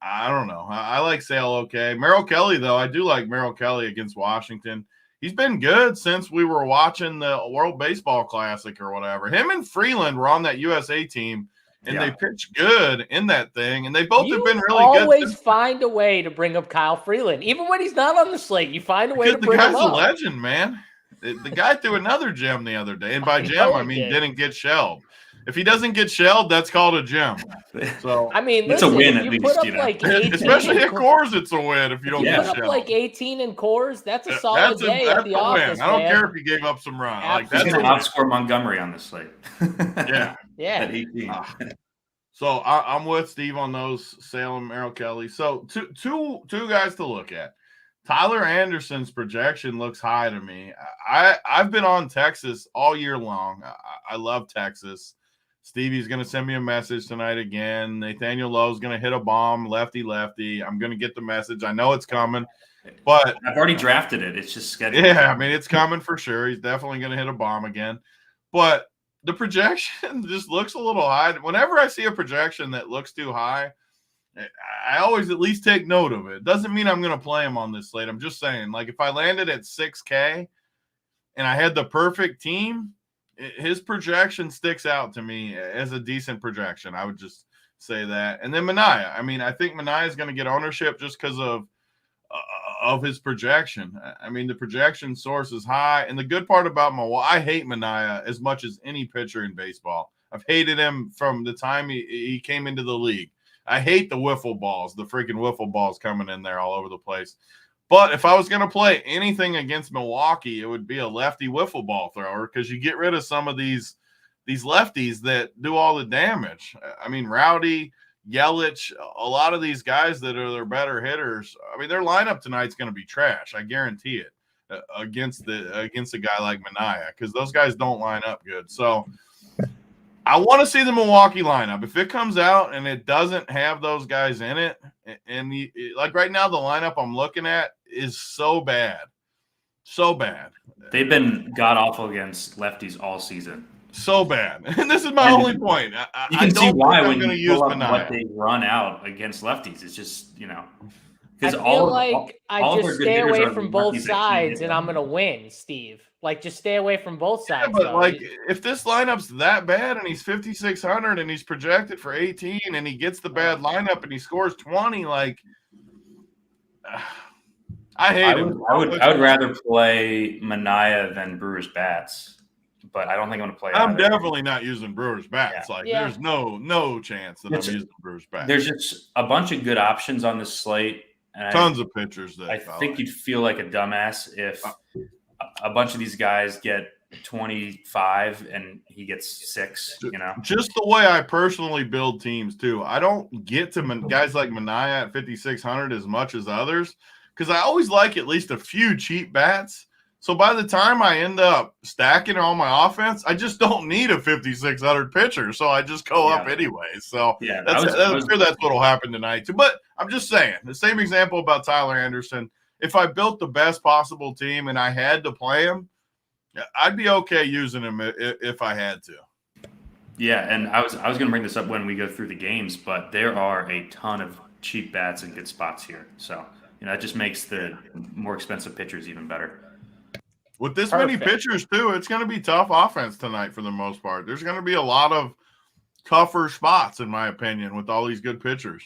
I don't know. I like Sale okay. Merrill Kelly, though, I do like Merrill Kelly against Washington. He's been good since we were watching the World Baseball Classic or whatever. Him and Freeland were on that USA team, and they pitched good in that thing, and they both have been really good. You always find a way to bring up Kyle Freeland. Even when he's not on the slate, you find a way to bring him up. The guy's a legend, man. The guy threw another gem the other day, and by gem, didn't get shelled. If he doesn't get shelled, that's called a gem. So it's a win at least. Put up like 18 especially at Coors, it's a win if you don't get shelled. Up like 18 in Coors, that's a solid day at the office. Win. I don't care if he gave up some runs. He's going to outscore Montgomery on this slate. Yeah. At 18. So I'm with Steve on those, Salem, Merrill Kelly. So two guys to look at. Tyler Anderson's projection looks high to me. I've been on Texas all year long. I love Texas. Stevie's going to send me a message tonight again. Nathaniel Lowe's going to hit a bomb, lefty. I'm going to get the message. I know it's coming, but I've already drafted it. It's just scheduled. Yeah, it's coming for sure. He's definitely going to hit a bomb again. But the projection just looks a little high. Whenever I see a projection that looks too high, I always at least take note of it. Doesn't mean I'm going to play him on this slate. I'm just saying, like, if I landed at 6K and I had the perfect team, his projection sticks out to me as a decent projection. I would just say that. And then Manaea. I think Manaea is going to get ownership just because of his projection. The projection source is high. And the good part about I hate Manaea as much as any pitcher in baseball. I've hated him from the time he came into the league. I hate the wiffle balls, the freaking wiffle balls coming in there all over the place. But if I was going to play anything against Milwaukee, it would be a lefty wiffle ball thrower because you get rid of some of these lefties that do all the damage. Rowdy, Yelich, a lot of these guys that are their better hitters. Their lineup tonight's going to be trash. I guarantee it against a guy like Manaea because those guys don't line up good. So I want to see the Milwaukee lineup. If it comes out and it doesn't have those guys in it, and like right now, the lineup I'm looking at is so bad. So bad. They've been god-awful against lefties all season. So bad. And this is my only point. You can see why when you pull up what they run out against lefties. It's just, because I feel like I just stay away from both sides and I'm going to win, Steve. Like, just stay away from both sides. Yeah, but if this lineup's that bad and he's 5,600 and he's projected for 18 and he gets the bad lineup and he scores 20, I hate him. I would rather play Manaea than Brewers bats, but I don't think I'm going to play. I'm definitely not using Brewers bats. There's no chance that I'm using Brewers bats. There's just a bunch of good options on this slate. And tons of pitchers. I think you'd feel like a dumbass if a bunch of these guys get 25 and he gets 6, Just the way I personally build teams too. I don't get to guys like Mania at 5,600 as much as others because I always like at least a few cheap bats. So by the time I end up stacking all my offense, I just don't need a 5,600 pitcher. So I just go up anyway. So I'm sure that's what will happen tonight too. But I'm just saying the same example about Tyler Anderson. If I built the best possible team and I had to play him, I'd be okay using him if I had to. Yeah, and I was going to bring this up when we go through the games, but there are a ton of cheap bats and good spots here. So, it just makes the more expensive pitchers even better. With this many pitchers, too, it's going to be tough offense tonight for the most part. There's going to be a lot of tougher spots, in my opinion, with all these good pitchers.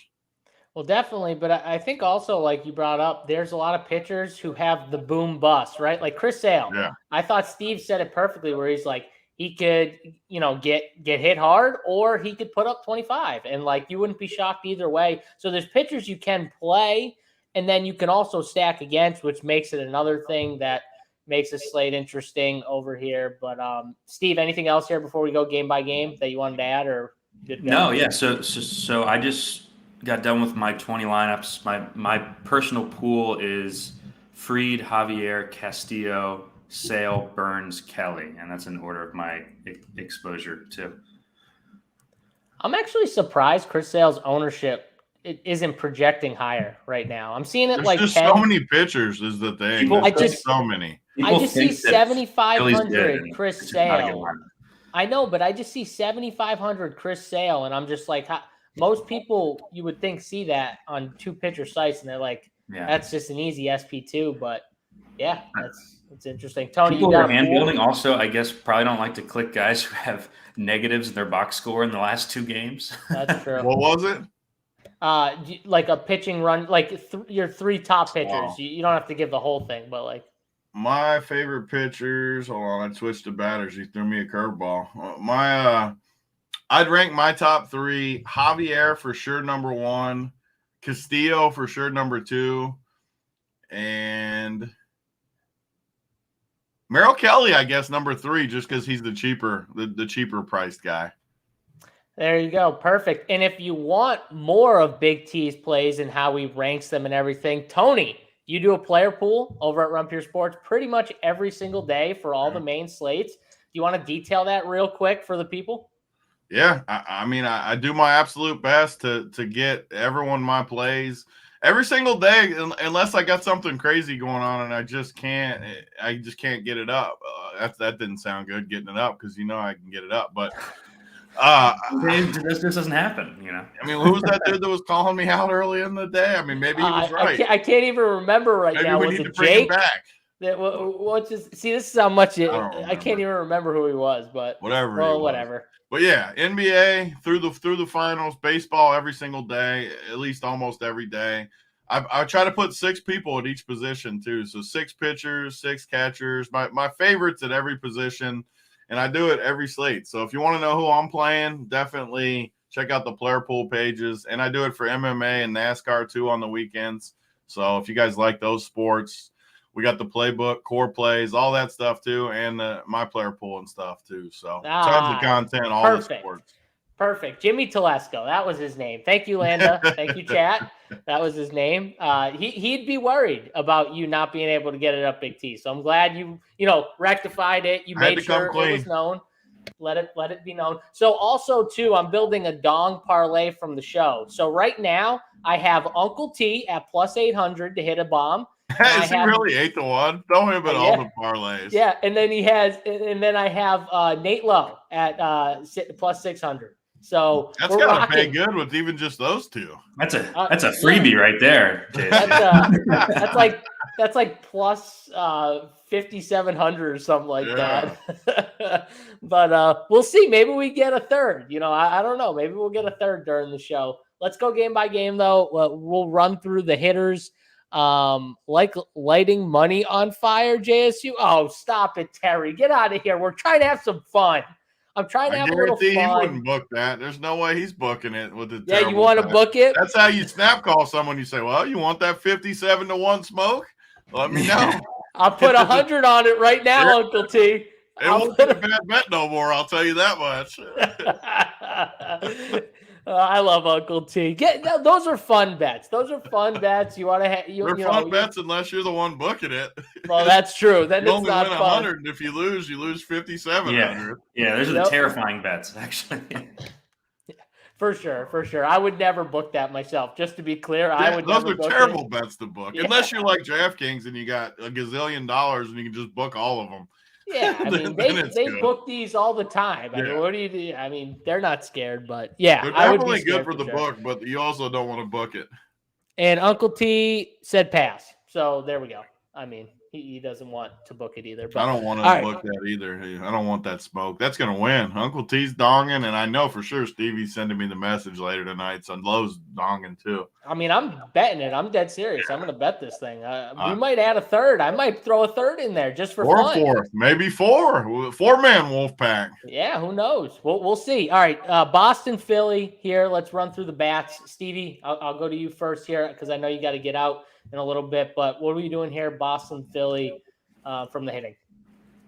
Well, definitely. But I think also, like you brought up, there's a lot of pitchers who have the boom bust, right? Like Chris Sale. Yeah. I thought Steve said it perfectly where he's like, he could, get hit hard or he could put up 25. And, like, you wouldn't be shocked either way. So there's pitchers you can play, and then you can also stack against, which makes it another thing that makes a slate interesting over here. But Steve, anything else here before we go game by game that you wanted to add or good? No, yeah. So I just got done with my 20 lineups. My personal pool is Fried, Javier, Castillo, Sale, Burns, Kelly, and that's in order of my exposure too. I'm actually surprised Chris Sale's ownership isn't projecting higher right now. I'm seeing it There's like just 10. so many pitchers is the thing. So many. I just see 7,500 Chris Sale. I know, but I just see 7,500 Chris Sale, and I'm just like, most people you would think see that on two pitcher sites, and they're like, that's just an easy SP2. But yeah, it's interesting. Tony, people who are hand building also, I guess, probably don't like to click guys who have negatives in their box score in the last 2 games. That's true. What was it? Like a pitching run, like your 3 top pitchers. Wow. You don't have to give the whole thing, but like. My favorite pitchers. Hold on, I switched to batters. You threw me a curveball. I'd rank my top 3: Javier for sure number 1, Castillo for sure number 2, and Merrill Kelly, I guess, number 3, just because he's the cheaper priced guy. There you go. Perfect. And if you want more of Big T's plays and how he ranks them and everything, Tony, you do a player pool over at Rumpier Sports pretty much every single day for all the main slates. Do you want to detail that real quick for the people? Yeah. I mean, I do my absolute best to get everyone my plays every single day, unless I got something crazy going on and I just can't get it up. That didn't sound good, getting it up, because I can get it up, but this doesn't happen, I mean, who was that dude that was calling me out early in the day? I mean, maybe he was right. I can't even remember maybe now. We was need it to bring Jake? him back. See, this is how much I can't even remember who he was, but whatever. But yeah, NBA through the finals, baseball every single day, at least almost every day. I try to put 6 people at each position too. So 6 pitchers, 6 catchers, my favorites at every position. And I do it every slate. So if you want to know who I'm playing, definitely check out the player pool pages. And I do it for MMA and NASCAR too on the weekends. So if you guys like those sports, we got the playbook, core plays, all that stuff too, and my player pool and stuff too. So tons of content, all the sports. Perfect. Jimmy Telesco. That was his name. Thank you, Landa. Thank you, chat. That was his name. He'd be worried about you not being able to get it up Big T. So I'm glad you rectified it. You made sure it was known. Let it be known. So also too, I'm building a dong parlay from the show. So right now I have Uncle T at plus 800 to hit a bomb. Is he really 8-1? Don't worry about all the parlays. Yeah, and then I have Nate Lowe at plus 600. So that's gotta pay good with even just those 2. That's a freebie right there. That's like plus 5,700 or something like that. But we'll see. Maybe we get a third. I don't know. Maybe we'll get a third during the show. Let's go game by game though. We'll run through the hitters. Like lighting money on fire, JSU. Oh, stop it, Terry. Get out of here. We're trying to have some fun. I'm trying to have a little fun. He wouldn't book that. There's no way he's booking it with the. Yeah, you want to book it? That's how you snap call someone. You say, "Well, you want that 57-1 smoke? Let me know." I'll put 100 on it right now, Uncle T. It won't be a bad bet no more. I'll tell you that much. I love Uncle T. Those are fun bets. Those are fun bets. You want to have They're fun bets unless you're the one booking it. Well, that's true. Then you it's only not win fun. 100, and if you lose 5,700. Yeah, those are the terrifying bets, actually. For sure. I would never book that myself. Just to be clear, I would never book it. Those are terrible bets to book. Yeah. Unless you're like DraftKings and you got $1 gazillion and you can just book all of them. Yeah, I mean, they book these all the time. I mean, what do you do? I mean, they're not scared, but yeah. They're definitely good for the book, but you also don't want to book it. And Uncle T said pass. So there we go. I mean, he doesn't want to book it either. But, I don't want to book that either. I don't want that smoke. That's going to win. Uncle T's donging, and I know for sure Stevie's sending me the message later tonight. So Lowe's donging too. I mean, I'm betting it. I'm dead serious. I'm going to bet this thing. We might add a third. I might throw a third in there just for fun. Or a fourth, maybe four. Four-man wolf pack. Yeah, who knows? We'll see. All right, Boston, Philly here. Let's run through the bats. Stevie, I'll go to you first here because I know you got to get out in a little bit. But what are we doing here, Boston, Philly, from the hitting?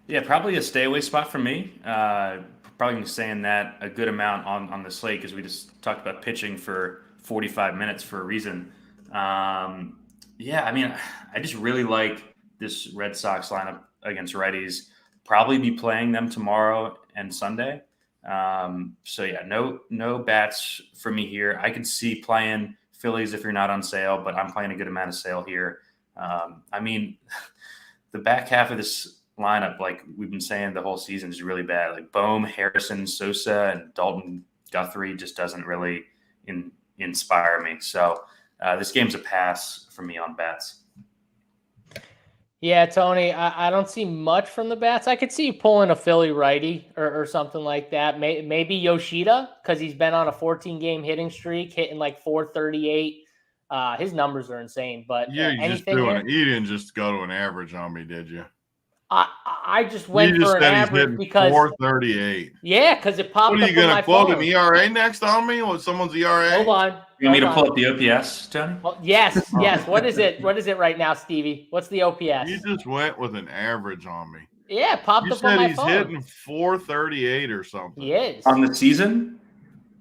Yeah, probably a stay away spot for me. Probably going to be saying that a good amount on the slate because we just talked about pitching for 45 minutes for a reason. Yeah, I mean, I just really like this Red Sox lineup against righties. Probably be playing them tomorrow and Sunday. So yeah, no bats for me here. I could see playing Phillies if you're not on sale, but I'm playing a good amount of sale here. I mean, the back half of this lineup, like we've been saying the whole season, is really bad. Like Bohm, Harrison, Sosa, and Dalton Guthrie just doesn't really inspire me. So this game's a pass for me on bats. Yeah, Tony, I don't see much from the bats. I could see you pulling a Philly righty or something like that. Maybe Yoshida, because he's been on a 14-game hitting streak, hitting like 438. His numbers are insane. But yeah, you didn't just go to an average on me, did you? I just went for an average because 438. Yeah, because it popped up on my phone. What are you going to quote an ERA next on me? Or someone's ERA? Hold on. You want me to pull up the OPS, Tony? Well, yes. What is it? What is it right now, Stevie? What's the OPS? You just went with an average on me. Yeah, it popped up on my phone. You said he's hitting 438 or something. He is. On the season?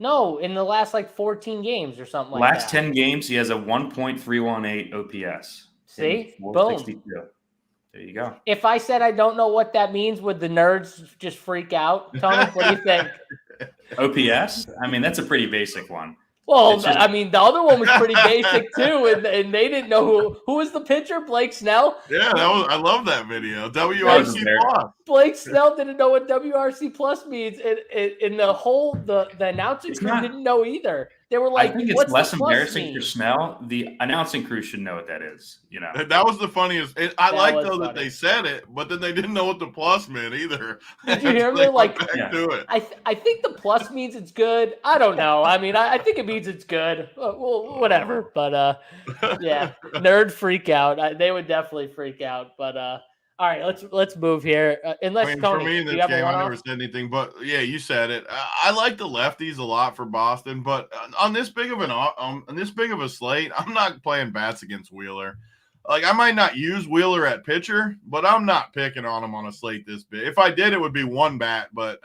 No, in the last 14 games or something like that. Last 10 games, he has a 1.318 OPS. See? Boom. There you go. If I said I don't know what that means, would the nerds just freak out? Tony, what do you think? OPS? I mean, that's a pretty basic one. Well, I mean, the other one was pretty basic too, and they didn't know who was the pitcher, Blake Snell. Yeah, I love that video. WRC Plus. Blake Snell didn't know what WRC Plus means, and the announcing crew didn't know either. They were like, I think it's less embarrassing for Snell. The announcing crew should know what that is. You know, that was the funniest. I like though that they said it, but then they didn't know what the plus meant either. Did you hear me? Like, to it. I think the plus means it's good. I don't know. I mean, I think it means it's good. Well, whatever. But yeah, nerd freak out. They would definitely freak out. But all right, let's move here. Tony, for me in this game, I never said anything, but yeah, you said it. I like the lefties a lot for Boston, but on this big of a slate, I'm not playing bats against Wheeler. Like I might not use Wheeler at pitcher, but I'm not picking on him on a slate this big. If I did, it would be one bat, but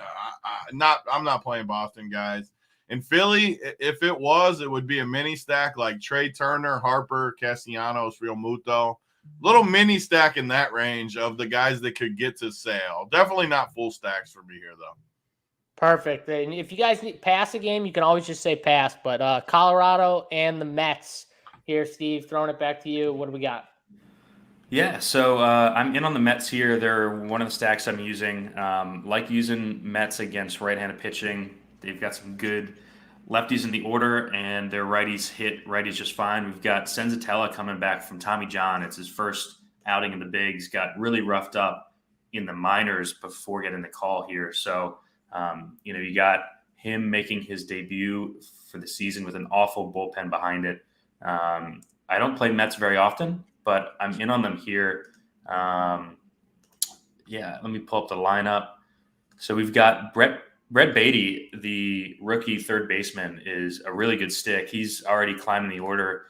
I'm not playing Boston guys. In Philly, if it would be a mini stack like Trey Turner, Harper, Castellanos, Real Muto. Little mini stack in that range of the guys that could get to sale. Definitely not full stacks for me here, though. Perfect. And if you guys need pass a game, you can always just say pass. But Colorado and the Mets here, Steve, throwing it back to you. What do we got? Yeah, so I'm in on the Mets here. They're one of the stacks I'm using. Like using Mets against right-handed pitching. They've got some good lefties in the order, and their righties hit righties just fine. We've got Senzatella coming back from Tommy John. It's his first outing in the bigs. Got really roughed up in the minors before getting the call here. So, you got him making his debut for the season with an awful bullpen behind it. I don't play Mets very often, but I'm in on them here. Let me pull up the lineup. So we've got Brett Beatty, the rookie third baseman, is a really good stick. He's already climbing the order.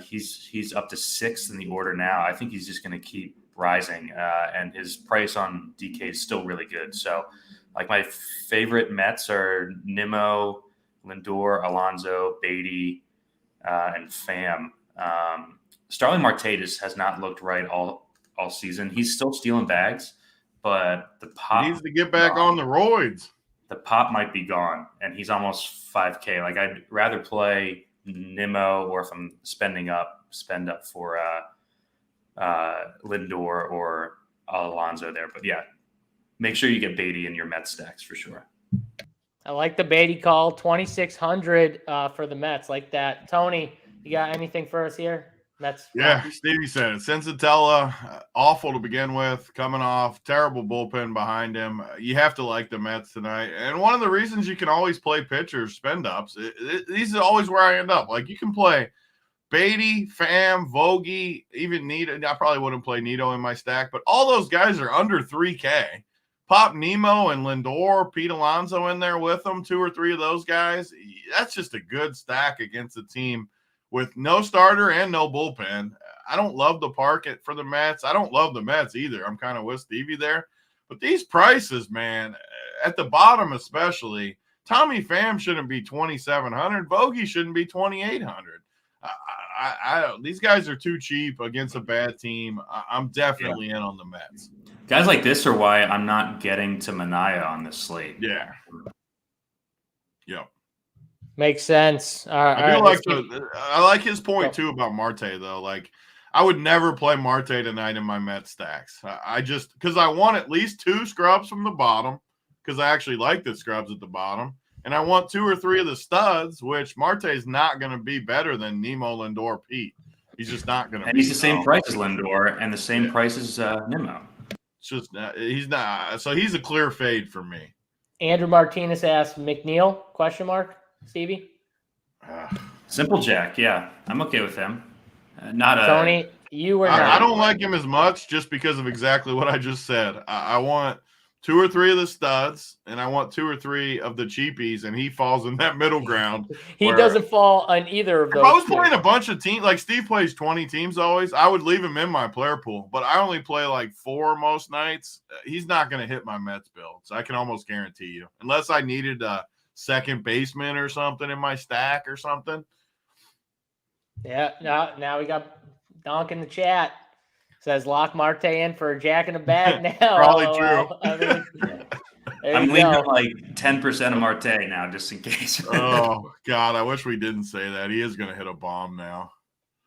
He's up to 6th in the order now. I think he's just going to keep rising, and his price on DK is still really good. So, like, my favorite Mets are Nimmo, Lindor, Alonso, Beatty, and Pham. Starling Marte just has not looked right all season. He's still stealing bags, but the pop He needs to get back on the roids. The pop might be gone, and he's almost 5K. Like, I'd rather play Nimmo, or if I'm spend up for Lindor or Alonso there. But yeah, make sure you get Beatty in your Mets stacks for sure. I like the Beatty call, 2,600 for the Mets. Like that. Tony, you got anything for us here? Mets. Yeah, Stevie said it. Sensatella, awful to begin with, coming off, terrible bullpen behind him. You have to like the Mets tonight. And one of the reasons you can always play pitchers, spend ups, these are always where I end up. Like, you can play Beatty, Pham, Vogie, even Nito. I probably wouldn't play Nito in my stack, but all those guys are under 3K. Pop Nimmo and Lindor, Pete Alonso in there with them, 2 or 3 of those guys. That's just a good stack against a team with no starter and no bullpen. I don't love the park for the Mets. I don't love the Mets either. I'm kind of with Stevie there. But these prices, man, at the bottom especially, Tommy Pham shouldn't be 2,700. Vogie shouldn't be 2,800. These guys are too cheap against a bad team. I'm definitely in on the Mets. Guys like this are why I'm not getting to Manaea on this slate. Yeah. Yep. Makes sense. I like his point too about Marte though. Like, I would never play Marte tonight in my Mets stacks. Because I want at least 2 scrubs from the bottom, because I actually like the scrubs at the bottom, and I want 2 or 3 of the studs, which Marte is not going to be better than Nimmo, Lindor, Pete. He's just not going to. And he's the same price as Lindor and the same price as Nimmo. It's just he's not. So he's a clear fade for me. Andrew Martinez asked McNeil ? Stevie? Simple Jack, yeah. I'm okay with him. Tony, you were not. I don't like him as much just because of exactly what I just said. I want 2 or 3 of the studs, and I want 2 or 3 of the cheapies, and he falls in that middle ground. He doesn't fall on either of those. If I was playing a bunch of teams, like Steve plays 20 teams always, I would leave him in my player pool, but I only play like 4 most nights. He's not going to hit my Mets build, so I can almost guarantee you. Unless I needed a second baseman or something in my stack or something. Yeah, now we got Donk in the chat. Says lock Marte in for a Jack in the bag now. Probably true. I'm leaving like 10% of Marte now, just in case. Oh, God, I wish we didn't say that. He is going to hit a bomb now.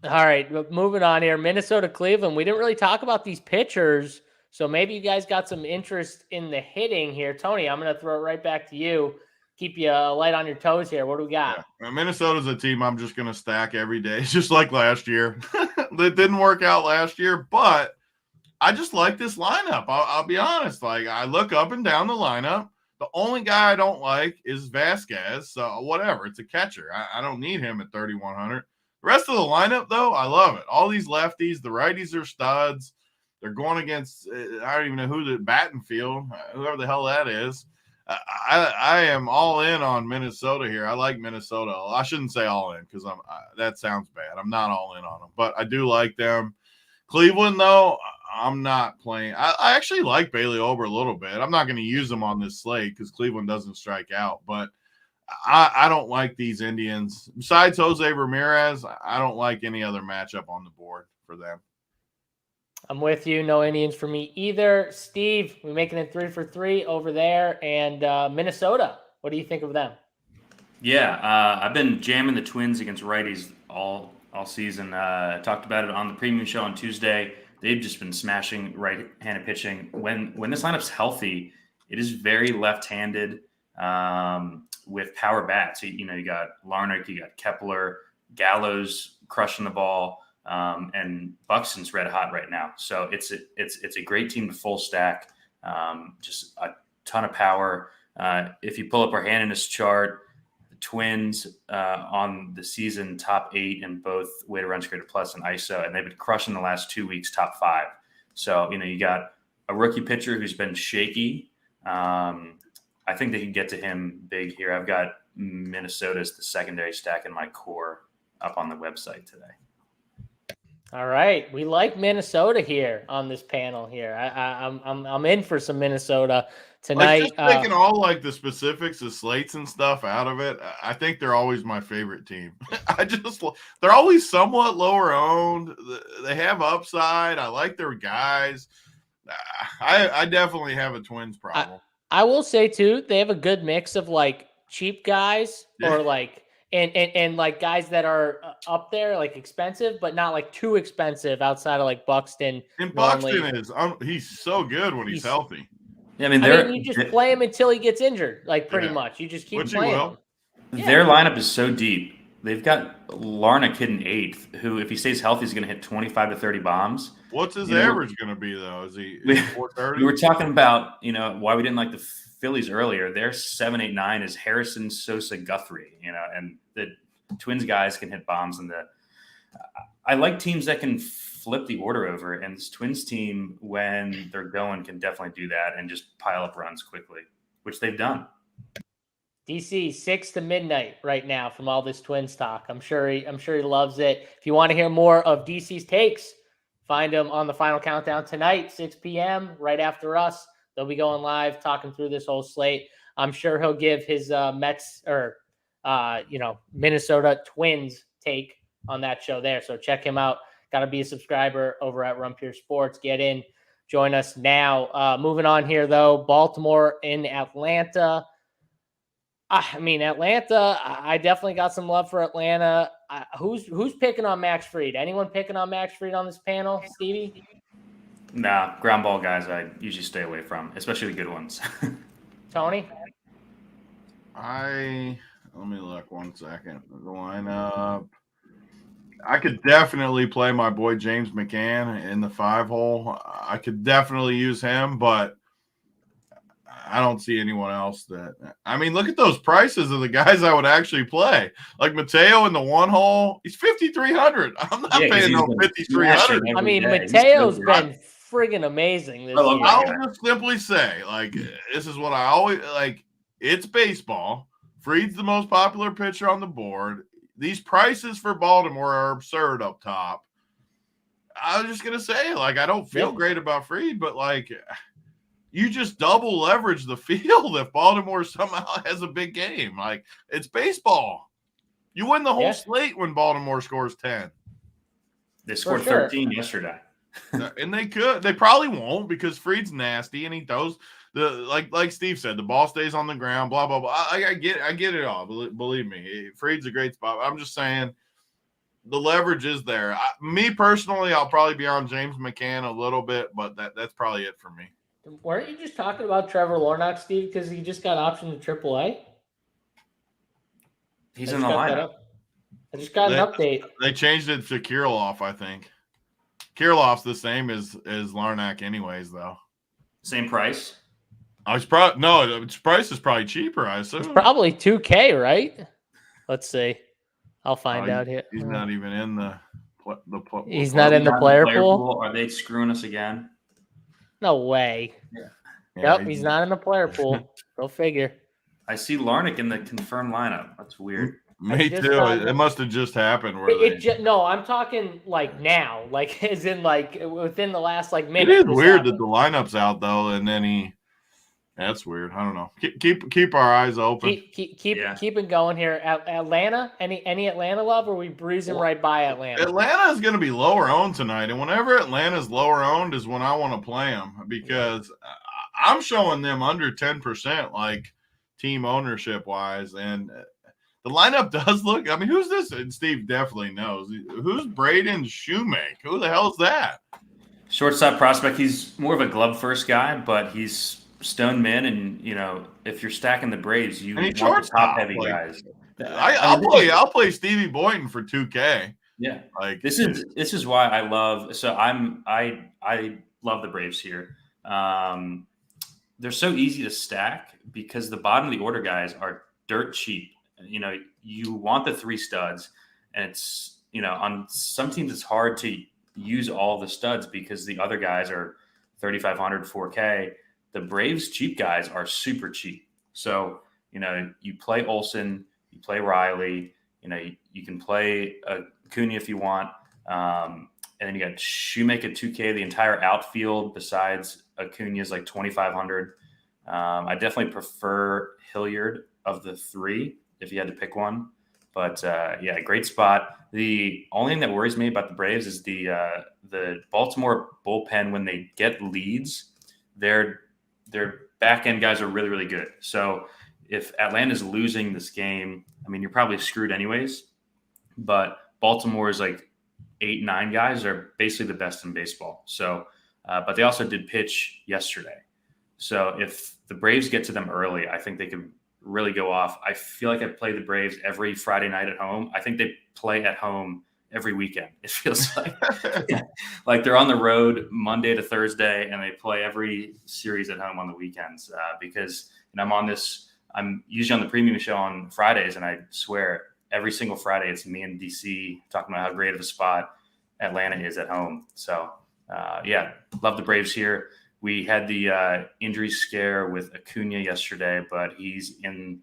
All right, moving on here. Minnesota, Cleveland. We didn't really talk about these pitchers, so maybe you guys got some interest in the hitting here. Tony, I'm going to throw it right back to you. Keep you light on your toes here. What do we got? Yeah. Minnesota's a team I'm just going to stack every day, just like last year. It didn't work out last year, but I just like this lineup. I'll be honest. Like, I look up and down the lineup. The only guy I don't like is Vasquez. So whatever. It's a catcher. I don't need him at 3,100. The rest of the lineup, though, I love it. All these lefties, the righties are studs. They're going against, I don't even know who the Battenfield, whoever the hell that is. I am all in on Minnesota here. I like Minnesota. I shouldn't say all in because that sounds bad. I'm not all in on them, but I do like them. Cleveland, though, I'm not playing. I actually like Bailey Ober a little bit. I'm not going to use them on this slate because Cleveland doesn't strike out, but I don't like these Indians. Besides Jose Ramirez, I don't like any other matchup on the board for them. I'm with you. No Indians for me either. Steve, we're making it 3 for 3 over there. And Minnesota, what do you think of them? Yeah, I've been jamming the Twins against righties all season. I talked about it on the premium show on Tuesday. They've just been smashing right-handed pitching. When this lineup's healthy, it is very left-handed with power bats. So, you got Larnach, you got Kepler, Gallows crushing the ball, and Buxton's red hot right now. So it's a great team to full stack. Just a ton of power. If you pull up our Hannan's chart, the Twins on the season top 8 in both weighted runs created plus and ISO, and they've been crushing the last 2 weeks top 5. So you got a rookie pitcher who's been shaky. I think they can get to him big here. I've got Minnesota as the secondary stack in my core up on the website today. All right, we like Minnesota here on this panel here. I'm in for some Minnesota tonight. Like, just taking all like the specifics of slates and stuff out of it, I think they're always my favorite team. They're always somewhat lower owned. They have upside. I like their guys. I definitely have a Twins problem. I will say too, they have a good mix of like cheap guys or like and like guys that are up there, like expensive, but not like too expensive outside of like Buxton. And Buxton he's so good when he's healthy. Yeah, I mean, you just play him until he gets injured, like pretty much. You just keep playing him. Their lineup is so deep. They've got Larnach hitting 8th, who, if he stays healthy, is going to hit 25 to 30 bombs. What's his average going to be, though? Is he 430? We were talking about, why we didn't like the Phillies earlier. Their 7-8-9 is Harrison, Sosa, Guthrie, and the Twins guys can hit bombs. I like teams that can flip the order over, and this Twins team, when they're going, can definitely do that and just pile up runs quickly, which they've done. DC 6 to midnight right now from all this Twins talk. I'm sure he loves it. If you want to hear more of DC's takes, find him on the Final Countdown tonight, 6 p.m. right after us. They'll be going live, talking through this whole slate. I'm sure he'll give his Mets or Minnesota Twins take on that show there. So check him out. Got to be a subscriber over at Run Pure Sports. Get in, join us now. Moving on here though, Baltimore in Atlanta. I mean, Atlanta, I definitely got some love for Atlanta. Who's picking on Max Fried? Anyone picking on Max Fried on this panel, Stevie? Nah, ground ball guys I usually stay away from, especially the good ones. Tony? Let me look 1 second. The lineup. I could definitely play my boy James McCann in the 5-hole. I could definitely use him, but I don't see anyone else that. I mean, look at those prices of the guys I would actually play. Like Mateo in the 1-hole, he's 5,300. I'm not paying no 5,300. I mean, Mateo's been friggin' amazing this year. I'll just simply say, like, this is what I always like. It's baseball. Fried's the most popular pitcher on the board. These prices for Baltimore are absurd up top. I was just gonna say, like, I don't feel great about Fried, but like. You just double leverage the field if Baltimore somehow has a big game. Like, it's baseball. You win the whole slate when Baltimore scores 10. They scored 13 yesterday. And they could. They probably won't because Fried's nasty and he throws like Steve said, the ball stays on the ground, blah, blah, blah. I get it all. Believe me. Fried's a great spot. I'm just saying the leverage is there. Me personally, I'll probably be on James McCann a little bit, but that's probably it for me. Weren't you just talking about Trevor Larnach, Steve, because he just got optioned to AAA? He's in the lineup. I just got an update. They changed it to Kirilloff, I think. Kirilloff's the same as Larnach anyways, though. Same price? His price is probably cheaper, I assume. It's probably $2K, right? Let's see. I'll find out here. He's not even in the He's not in the player pool? Are they screwing us again? No way. Yeah. Yep, he's not in the player pool. Go figure. I see Larnach in the confirmed lineup. That's weird. Me too. It must have just happened. No, I'm talking like now, like as in like within the last like minute. It is weird that the lineup's out though, and then that's weird. I don't know. Keep our eyes open. Keep it going here. Atlanta, any Atlanta love, or are we breezing right by Atlanta? Atlanta is going to be lower owned tonight, and whenever Atlanta's lower owned is when I want to play them because I'm showing them under 10%, like team ownership wise, and the lineup does look. I mean, who's this? And Steve definitely knows. Who's Braden Shoemake? Who the hell is that? Shortstop prospect. He's more of a glove first guy, but he's stone min, and if you're stacking the Braves, you want the top heavy guys. I'll play Stevie Boynton for 2K. Yeah, like this is why I love. So I love the Braves here. They're so easy to stack because the bottom of the order guys are dirt cheap. You want the 3 studs, and it's on some teams it's hard to use all the studs because the other guys are 3,500, 4K. The Braves cheap guys are super cheap. So, you play Olsen, you play Riley, you can play Acuna if you want. then you got Shoemaker 2K, the entire outfield besides Acuna's like 2,500. I definitely prefer Hilliard of the three if you had to pick one. But yeah, great spot. The only thing that worries me about the Braves is the Baltimore bullpen. When they get leads, their back end guys are really, really good. So if Atlanta's losing this game, I mean, you're probably screwed anyways. But Baltimore's like 8-9 guys are basically the best in baseball. So, but they also did pitch yesterday. So if the Braves get to them early, I think they could really go off. I feel like I play the Braves every Friday night at home. I think they play at home every weekend. It feels like like they're on the road Monday to Thursday, and they play every series at home on the weekends because I'm usually on the premium show on Fridays, and I swear every single Friday it's me and DC talking about how great of a spot Atlanta is at home. So yeah, love the Braves here. We had the injury scare with Acuna yesterday, but he's in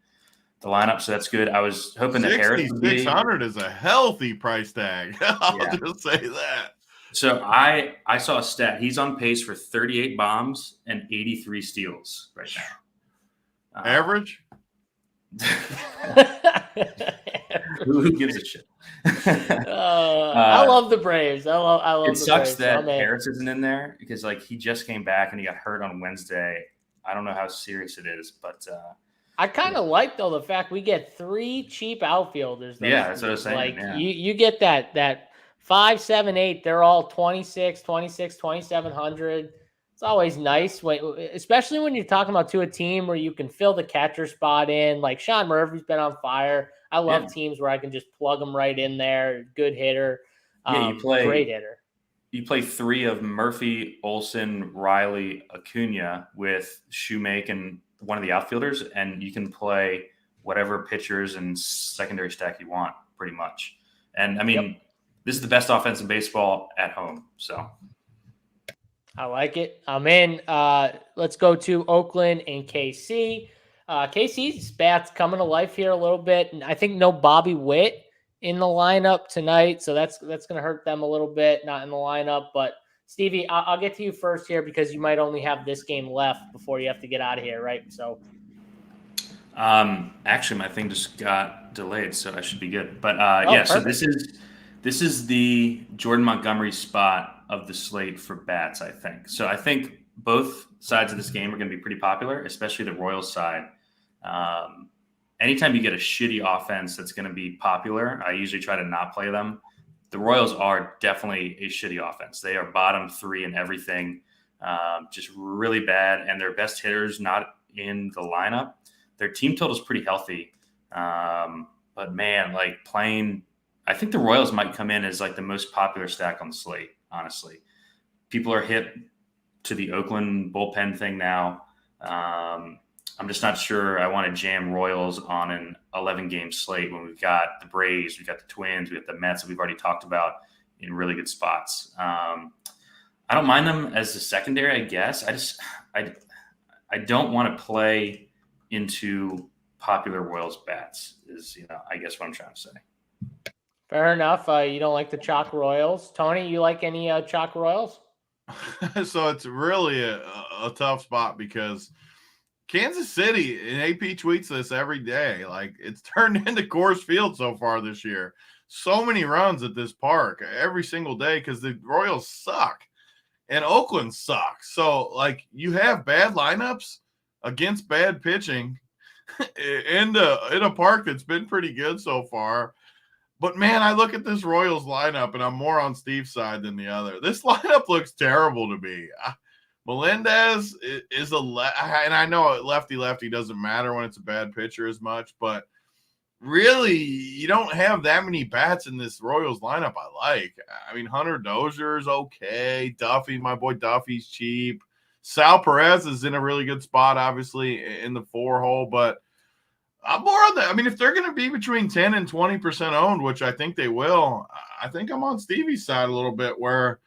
the lineup, so that's good. I was hoping that Harris would be. 6,600 is a healthy price tag. I'll just say that. So I saw a stat. He's on pace for 38 bombs and 83 steals right now. Average? Who gives a shit? I love the Braves. I love. It sucks that Harris isn't in there because like he just came back and he got hurt on Wednesday. I don't know how serious it is, but I kind of like though the fact we get 3 cheap outfielders. Yeah, that's what I was saying. Like yeah. you get that 5, 7, 8. They're all 26, 2,700. It's always nice especially when you're talking about a team where you can fill the catcher spot in. Like Sean Murphy's been on fire. I love teams where I can just plug them right in there. Good hitter. Great hitter. You play 3 of Murphy, Olsen, Riley, Acuna with Shoemaker and one of the outfielders, and you can play whatever pitchers and secondary stack you want pretty much. And I mean, this is the best offense in baseball at home. So I like it. I'm in. Let's go to Oakland and KC. KC's bats coming to life here a little bit, and I think no Bobby Witt in the lineup tonight, so that's going to hurt them a little bit. Not in the lineup, but Stevie, I'll get to you first here because you might only have this game left before you have to get out of here, right? So, actually, my thing just got delayed, so I should be good. But yeah, perfect. So this is the Jordan Montgomery spot of the slate for bats, I think. So I think both sides of this game are going to be pretty popular, especially the Royals side. Anytime you get a shitty offense that's going to be popular, I usually try to not play them. The Royals are definitely a shitty offense. They are bottom 3 in everything, just really bad. And their best hitters not in the lineup. Their team total is pretty healthy. But man, like playing, I think the Royals might come in as like the most popular stack on the slate, honestly. People are hip to the Oakland bullpen thing now. I'm just not sure I want to jam Royals on an 11-game slate when we've got the Braves, we've got the Twins, we've got the Mets that we've already talked about in really good spots. I don't mind them as a secondary, I guess. I don't want to play into popular Royals bats is, I guess what I'm trying to say. Fair enough. You don't like the Chalk Royals. Tony, you like any Chalk Royals? So it's really a tough spot because Kansas City, and AP tweets this every day, like it's turned into Coors Field so far this year. So many runs at this park every single day because the Royals suck and Oakland sucks. So like you have bad lineups against bad pitching in a park that's been pretty good so far. But man, I look at this Royals lineup and I'm more on Steve's side than the other. This lineup looks terrible to me. Melendez is and I know lefty doesn't matter when it's a bad pitcher as much, but really you don't have that many bats in this Royals lineup I like. I mean, Hunter Dozier's okay. Duffy, my boy Duffy's cheap. Sal Perez is in a really good spot, obviously, in the 4 hole, but I'm more on that. I mean, if they're going to be between 10 and 20% owned, which I think they will, I think I'm on Stevie's side a little bit where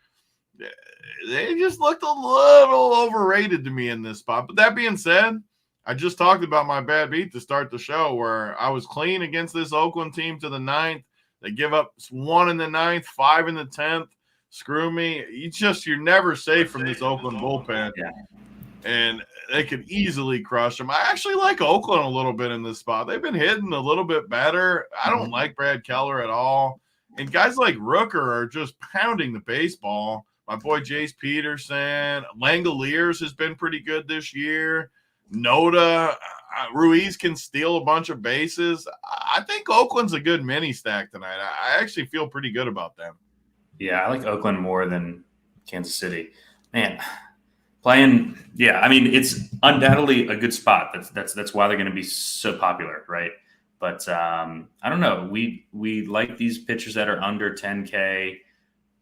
they just looked a little overrated to me in this spot. But that being said, I just talked about my bad beat to start the show where I was clean against this Oakland team to the 9th. They give up 1 in the 9th, 5 in the 10th. screw me. You're never safe from this Oakland bullpen. Yeah. And they could easily crush them. I actually like Oakland a little bit in this spot. They've been hitting a little bit better. I don't like Brad Keller at all. And guys like Rooker are just pounding the baseball. My boy Jace Peterson, Langoliers has been pretty good this year. Noda, Ruiz can steal a bunch of bases. I think Oakland's a good mini stack tonight. I actually feel pretty good about them. Yeah, I like Oakland more than Kansas City. Man, playing, yeah, I mean, it's undoubtedly a good spot. That's why they're going to be so popular, right? But I don't know. We like these pitchers that are under 10K.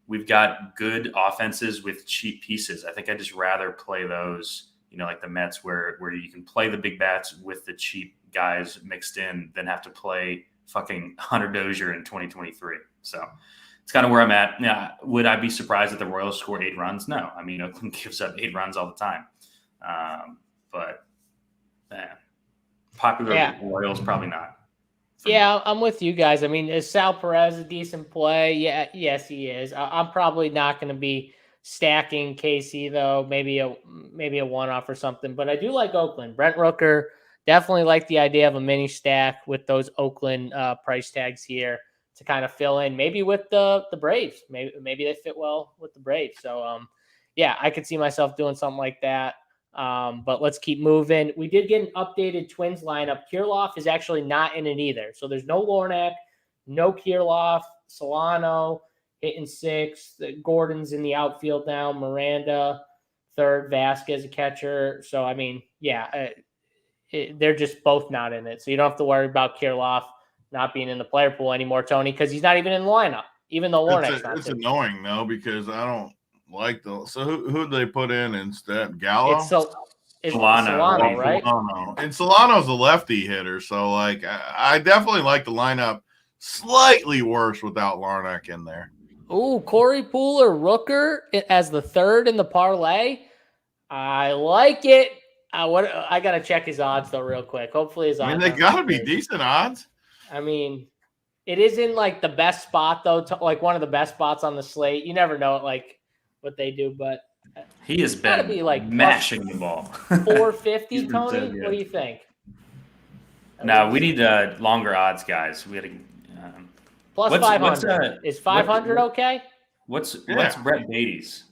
We've got good offenses with cheap pieces. I think I'd just rather play those, like the Mets where you can play the big bats with the cheap guys mixed in than have to play fucking Hunter Dozier in 2023. So it's kind of where I'm at. Yeah, would I be surprised if the Royals score 8 runs? No. I mean, Oakland gives up 8 runs all the time. But popular Royals, probably not. Yeah, I'm with you guys. I mean, is Sal Perez a decent play? Yeah, yes, he is. I'm probably not going to be stacking KC though. Maybe a one-off or something. But I do like Oakland. Brent Rooker, definitely like the idea of a mini stack with those Oakland price tags here to kind of fill in. Maybe with the Braves. Maybe they fit well with the Braves. So yeah, I could see myself doing something like that. But let's keep moving. We did get an updated Twins lineup. Kirilloff is actually not in it either. So there's no Lornak, no Kirilloff, Solano hitting 6th. Gordon's in the outfield now. Miranda, 3rd. Vasquez, a catcher. So, I mean, yeah, they're just both not in it. So you don't have to worry about Kirilloff not being in the player pool anymore, Tony, because he's not even in the lineup, even though Lornak's not. It's annoying, though, because I don't like the. So who did they put in instead? Gallo? It's Solano, right? Solano. And Solano's a lefty hitter, so like I definitely like the lineup slightly worse without Larnach in there. Ooh, Corey Pooler, Rooker as the 3rd in the parlay. I like it. I gotta check his odds though, real quick. Hopefully his odds. I mean, they gotta be decent odds. I mean, it is in like the best spot though, like one of the best spots on the slate. You never know like what they do, but he has been be like mashing the ball. 450, Tony. What do you think? No, we need longer odds, guys. We got to plus 500. Is 500 okay? What's Brett Beatty's?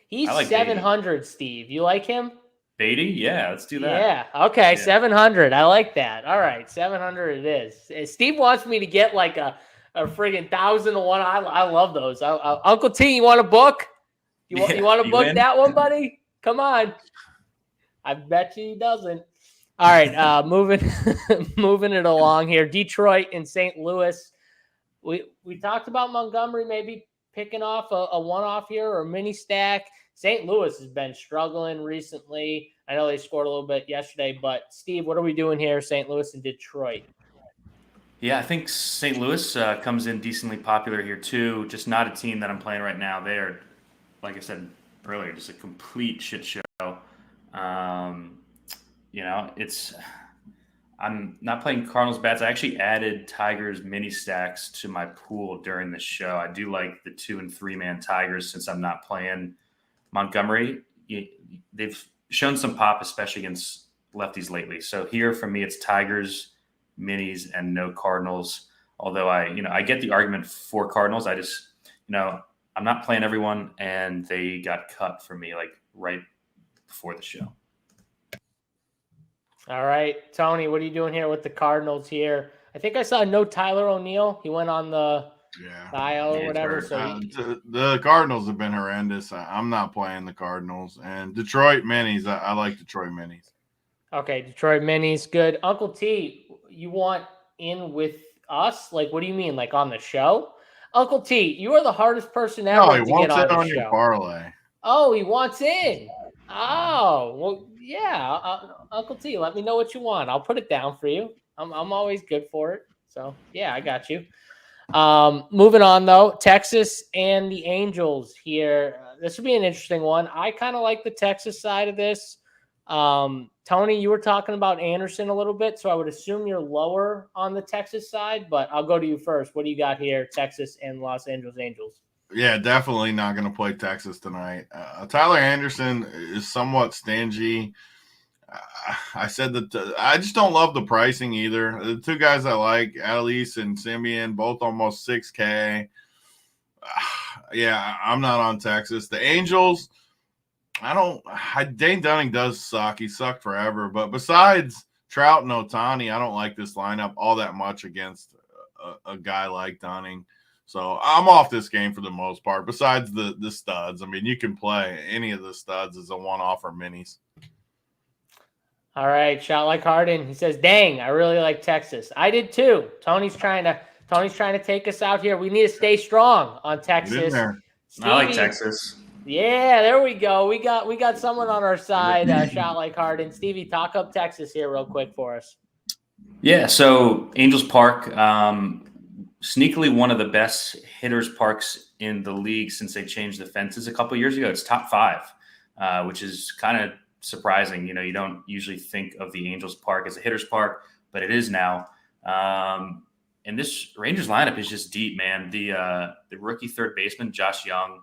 He's like 700. Beatty. Steve, you like him? Beatty? Yeah, let's do that. Yeah. Okay, 700. I like that. All right, 700 it is. Steve wants me to get like a friggin' 1,001. I love those. Uncle T, you want a book? You want to book that one, buddy? Come on. I bet you he doesn't. All right, moving it along here. Detroit and St. Louis. We talked about Montgomery maybe picking off a one-off here or a mini stack. St. Louis has been struggling recently. I know they scored a little bit yesterday, but Steve, what are we doing here, St. Louis and Detroit? Yeah, I think St. Louis comes in decently popular here too. Just not a team that I'm playing right now. They're, like I said earlier, just a complete shit show. I'm not playing Cardinals bats. I actually added Tigers mini stacks to my pool during the show. I do like the 2 and 3 man Tigers since I'm not playing Montgomery. They've shown some pop, especially against lefties lately. So here for me, it's Tigers, minis, and no Cardinals. Although I get the argument for Cardinals. I just, I'm not playing everyone, and they got cut for me like right before the show. All right, Tony, what are you doing here with the Cardinals here? I think I saw no Tyler O'Neill. He went on the IL or whatever. So the Cardinals have been horrendous. I'm not playing the Cardinals. And Detroit minis, I like Detroit minis. Okay, Detroit minis, good. Uncle T, you want in with us? Like, what do you mean? Like on the show? Uncle T, you are the hardest person ever to get on the show. Your parlay. Oh, he wants in. Oh, well, yeah. Uncle T, let me know what you want. I'll put it down for you. I'm always good for it. So, yeah, I got you. Moving on, though, Texas and the Angels here. This would be an interesting one. I kind of like the Texas side of this. Tony, you were talking about Anderson a little bit, so I would assume you're lower on the Texas side, but I'll go to you first. What do you got here, Texas and Los Angeles Angels? Yeah, definitely not going to play Texas tonight. Tyler Anderson is somewhat stingy. I said that I just don't love the pricing either. The two guys I like, Adelise and Simeon, both almost 6K. Yeah, I'm not on Texas. The Angels, Dane Dunning does suck. He sucked forever. But besides Trout and Otani, I don't like this lineup all that much against a guy like Dunning. So I'm off this game for the most part. Besides the studs, I mean, you can play any of the studs as a one-off or minis. All right, shot like Harden. He says, "Dang, I really like Texas. I did too." Tony's trying to take us out here. We need to stay strong on Texas. I like Texas. Yeah, there we go. We got someone on our side. Shot like Harden. Stevie, talk up Texas here real quick for us. Yeah, so Angels Park, sneakily one of the best hitters parks in the league since they changed the fences a couple years ago. It's top 5, which is kind of surprising. You know, you don't usually think of the Angels Park as a hitter's park, but it is now. And this Rangers lineup is just deep, man. The rookie third baseman, Josh Young,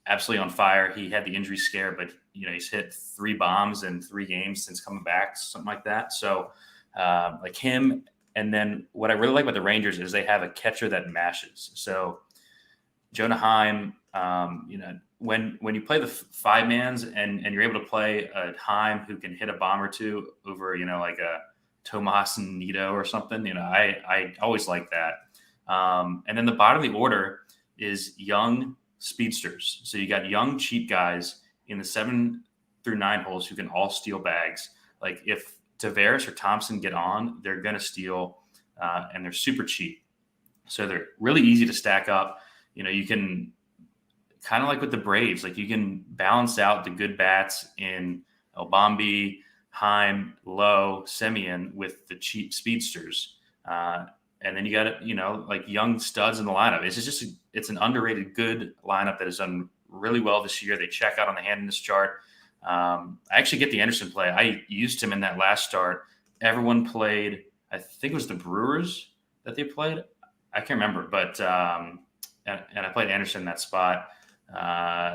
absolutely on fire. He had the injury scare, but he's hit 3 bombs in 3 games since coming back, something like that. So like him. And then what I really like about the Rangers is they have a catcher that mashes. So Jonah Heim, when you play the 5-mans and you're able to play a Heim who can hit a bomb or two over, like a Tomas and Nito or something, I always like that. And then the bottom of the order is young speedsters. So you got young, cheap guys in the 7 through 9 holes who can all steal bags. Like if Tavares or Thompson get on, they're going to steal, and they're super cheap. So they're really easy to stack up. You can kind of like with the Braves, like you can balance out the good bats in Obambi, Heim, Lowe, Semien with the cheap speedsters. And then you got like young studs in the lineup. It's an underrated good lineup that has done really well this year. They check out on the hand in this chart. I actually get the Anderson play. I used him in that last start. Everyone played, I think it was the Brewers that they played. I can't remember, but and I played Anderson in that spot.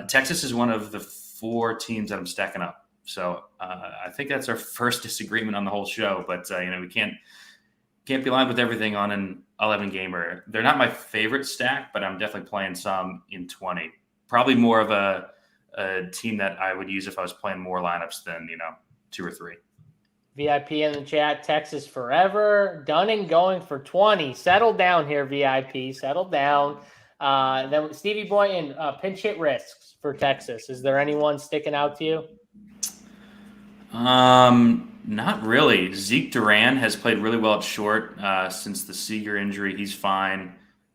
Texas is one of the 4 teams that I'm stacking up. So I think that's our first disagreement on the whole show. But we can't be aligned with everything on an 11 gamer. They're not my favorite stack, but I'm definitely playing some in 20. Probably more of a team that I would use if I was playing more lineups than 2 or 3. VIP in the chat, Texas forever. Dunning going for 20. Settle down here, VIP. Settle down. Then Stevie Boynton, pinch hit risks for Texas. Is there anyone sticking out to you? Not really. Zeke Duran has played really well at short since the Seager injury. He's fine.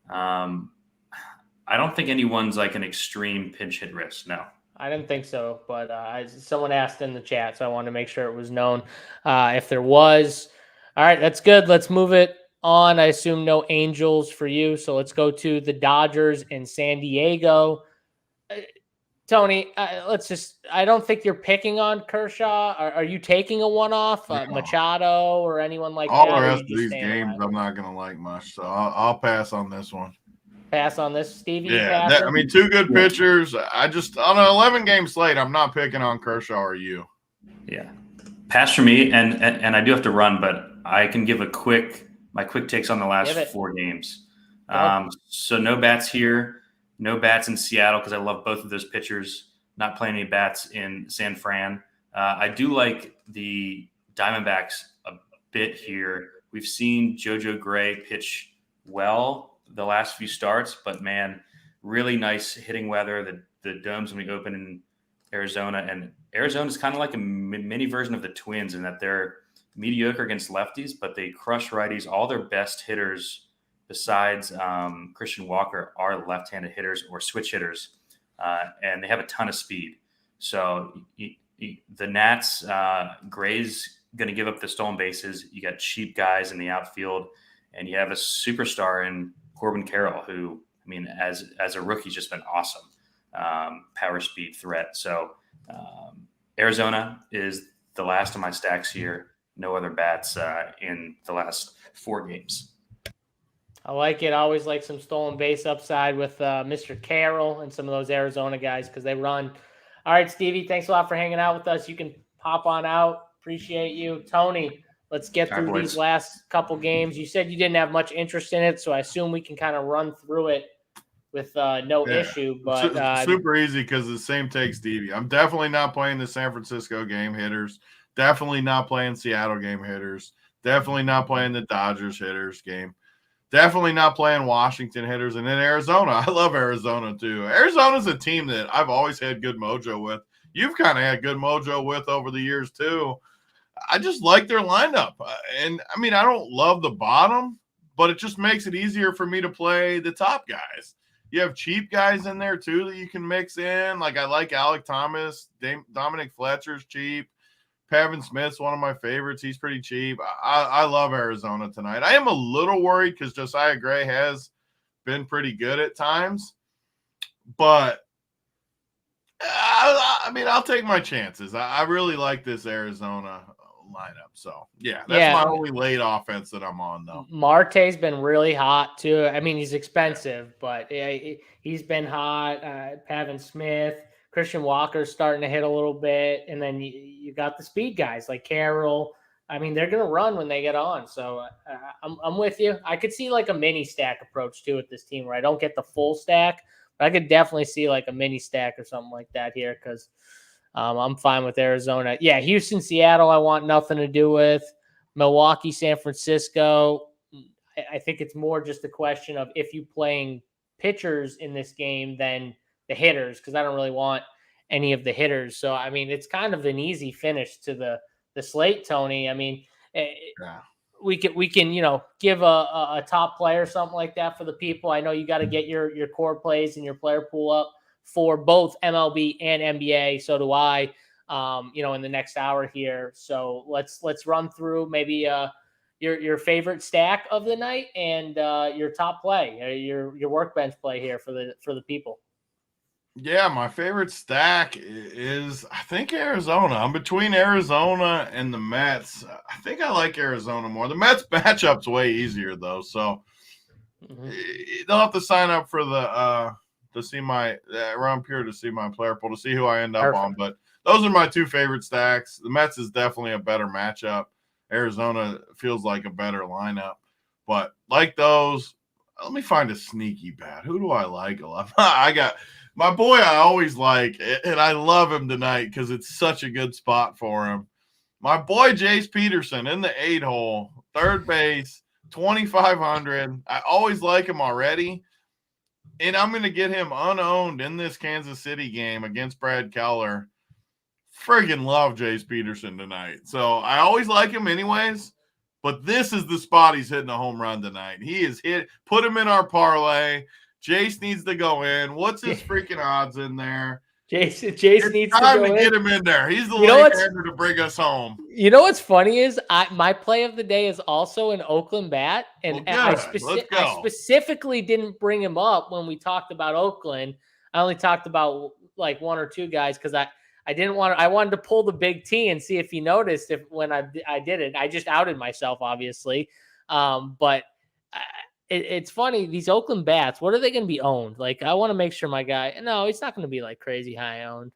I don't think anyone's like an extreme pinch hit risk. No. I didn't think so, but someone asked in the chat, so I wanted to make sure it was known if there was. All right, that's good. Let's move it on. I assume no Angels for you, so let's go to the Dodgers in San Diego. Tony, I don't think you're picking on Kershaw. Are you taking a one-off, Machado or anyone like all that? All the rest of these games I'm not going to like much, so I'll pass on this one. Pass on this, Stevie? Yeah, 2 good pitchers. I just, on an 11-game slate, I'm not picking on Kershaw or you. Yeah. Pass for me, and I do have to run, but I can give my quick takes on the last 4 games. So no bats here, no bats in Seattle because I love both of those pitchers. Not playing any bats in San Fran. I do like the Diamondbacks a bit here. We've seen JoJo Gray pitch well the last few starts, but man, really nice hitting weather. The domes when we open in Arizona, and Arizona is kind of like a mini version of the Twins in that they're mediocre against lefties, but they crush righties. All their best hitters besides Christian Walker are left-handed hitters or switch hitters, and they have a ton of speed. So the Nats, Gray's going to give up the stolen bases. You got cheap guys in the outfield, and you have a superstar in Corbin Carroll, who, I mean, as a rookie, just been awesome. Power speed threat. So Arizona is the last of my stacks here. No other bats in the last 4 games. I like it. I always like some stolen base upside with Mr. Carroll and some of those Arizona guys because they run. All right, Stevie, thanks a lot for hanging out with us. You can pop on out. Appreciate you. Tony, let's get All right, through these boys. last couple games. You said you didn't have much interest in it, so I assume we can kind of run through it with no issue. But super easy because the same take, Stevie. I'm definitely not playing the San Francisco game hitters. Definitely not playing Seattle game hitters. Definitely not playing the Dodgers hitters game. Definitely not playing Washington hitters. And then Arizona. I love Arizona too. Arizona's a team that I've always had good mojo with. You've kind of had good mojo with over the years too. I just like their lineup. And I mean, I don't love the bottom, but it just makes it easier for me to play the top guys. You have cheap guys in there too that you can mix in. Like I like Alec Thomas, Dominic Fletcher's cheap. Pavin Smith's one of my favorites. He's pretty cheap. I love Arizona tonight. I am a little worried because Josiah Gray has been pretty good at times. But, I mean, I'll take my chances. I really like this Arizona lineup. So, that's my only late offense that I'm on, though. Marte's been really hot, too. I mean, he's expensive, but he's been hot. Pavin Smith. Christian Walker's starting to hit a little bit, and then you got the speed guys like Carroll. I mean, they're going to run when they get on. So I'm with you. I could see like a mini stack approach too with this team where I don't get the full stack, but I could definitely see like a mini stack or something like that here because I'm fine with Arizona. Yeah, Houston, Seattle, I want nothing to do with. Milwaukee, San Francisco. I think it's more just a question of if you playing pitchers in this game, then the hitters, because I don't really want any of the hitters. So, I mean, it's kind of an easy finish to the slate, Tony. I mean, we can, give a top player, something like that for the people. I know you got to get your core plays and your player pool up for both MLB and NBA. So do I, in the next hour here. So let's run through maybe your favorite stack of the night and your top play, your workbench play here for the people. Yeah, my favorite stack is, I think, Arizona. I'm between Arizona and the Mets. I think I like Arizona more. The Mets matchup's way easier, though. So they'll have to sign up for to see my around Pure to see my player pool, to see who I end up on. But those are my two favorite stacks. The Mets is definitely a better matchup. Arizona feels like a better lineup. But like those, let me find a sneaky bat. Who do I like a lot? I got my boy I always like, and I love him tonight because it's such a good spot for him. My boy Jace Peterson in the 8-hole, third base, 2,500. I always like him already, and I'm going to get him unowned in this Kansas City game against Brad Keller. Friggin' love Jace Peterson tonight. So I always like him anyways, but this is the spot he's hitting a home run tonight. He is hit. Put him in our parlay. Jace needs to go in. What's his freaking odds in there? Jace needs to go in. Get him in there. He's the left-hander to bring us home. You know what's funny is my play of the day is also an Oakland bat, and I specifically didn't bring him up when we talked about Oakland. I only talked about like one or two guys because I didn't want to. I wanted to pull the big T and see if he noticed when I did it. I just outed myself, obviously, but. It's funny, these Oakland bats, what are they going to be owned? Like, I want to make sure my guy, no, he's not going to be like crazy high owned.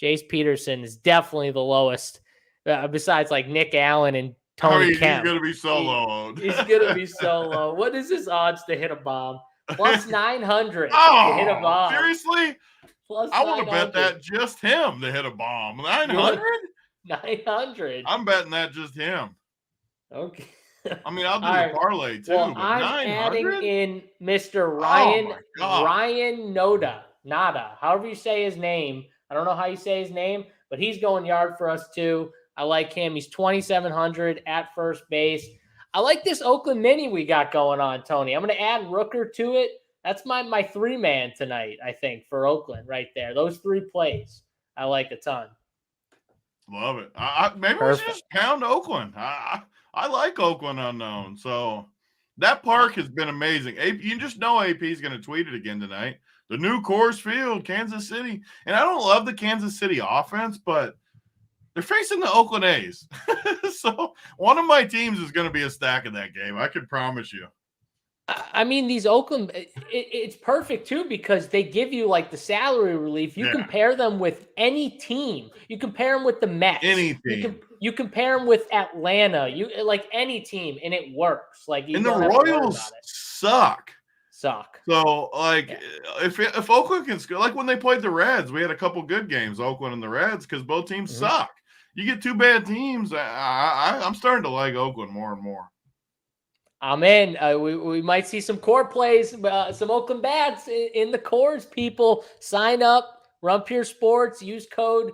Jace Peterson is definitely the lowest, besides like Nick Allen and Tony Kemp. He's going to be so low owned. He's going to be so low. What is his odds to hit a bomb? Plus 900 to hit a bomb. Seriously? Plus I want to bet that just him to hit a bomb. 900? 900. I'm betting that just him. Okay. I mean, I'll do the parlay too. Well, but I'm 900? adding in Mr. Ryan Nada, however you say his name. I don't know how you say his name, but he's going yard for us too. I like him. He's 2,700 at first base. I like this Oakland mini we got going on, Tony. I'm going to add Rooker to it. That's my three-man tonight, I think, for Oakland right there. Those three plays I like a ton. Love it. Maybe we should just pound Oakland. I like Oakland unknown. So that park has been amazing. You just know AP is going to tweet it again tonight. The new Coors Field, Kansas City. And I don't love the Kansas City offense, but they're facing the Oakland A's. So one of my teams is going to be a stack of that game. I can promise you. I mean, these Oakland, it's perfect too because they give you like the salary relief. You compare them with any team. You compare them with the Mets. Any team. You compare them with Atlanta. You like any team, and it works. Like you and don't the have to worry Royals about it. suck. So if Oakland can score, like when they played the Reds, we had a couple good games, Oakland and the Reds, because both teams suck. You get two bad teams. I'm starting to like Oakland more and more. I'm in. We might see some core plays, some Oakland bats in the cores. People sign up, Run Pure Sports, use code.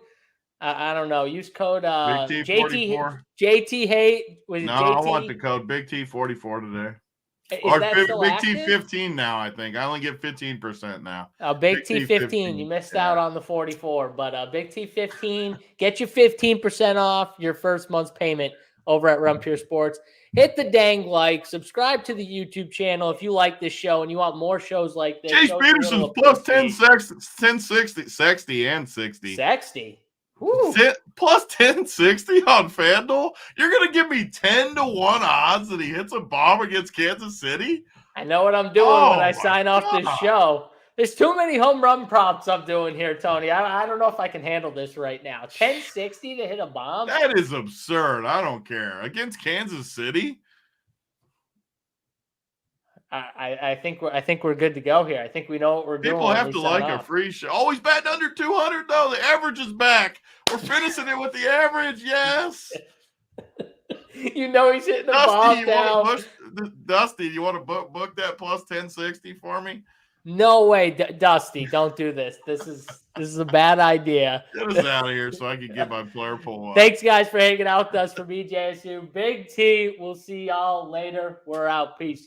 I don't know. Use code Big T 44. JT Hate. No, I want the code Big T 44 today. Is that Big, still Big active? T 15 now. I think I only get 15% now. Big T 15. You missed out on the 44, but Big T 15. Get you 15% off your first month's payment over at Run Pure Sports. Hit the dang like, subscribe to the YouTube channel if you like this show and you want more shows like this. Chase Peterson's plus 1060 and 60. 60. Plus 1060 on FanDuel? You're going to give me 10-1 odds that he hits a bomb against Kansas City? I know what I'm doing when I sign off this show. There's too many home run props I'm doing here, Tony. I don't know if I can handle this right now. 1060 to hit a bomb? That is absurd. I don't care. Against Kansas City? I think we're good to go here. I think we know what we're doing. People have to like a free show. Always batting under 200 though. The average is back. We're finishing it with the average. Yes. You know he's hitting the ball down. Dusty, you want to book that plus 1060 for me? No way, Dusty. Don't do this. This is a bad idea. Get us out of here so I can get my player pull up. Thanks, guys, for hanging out with us. For me, JSU, Big T. We'll see y'all later. We're out. Peace.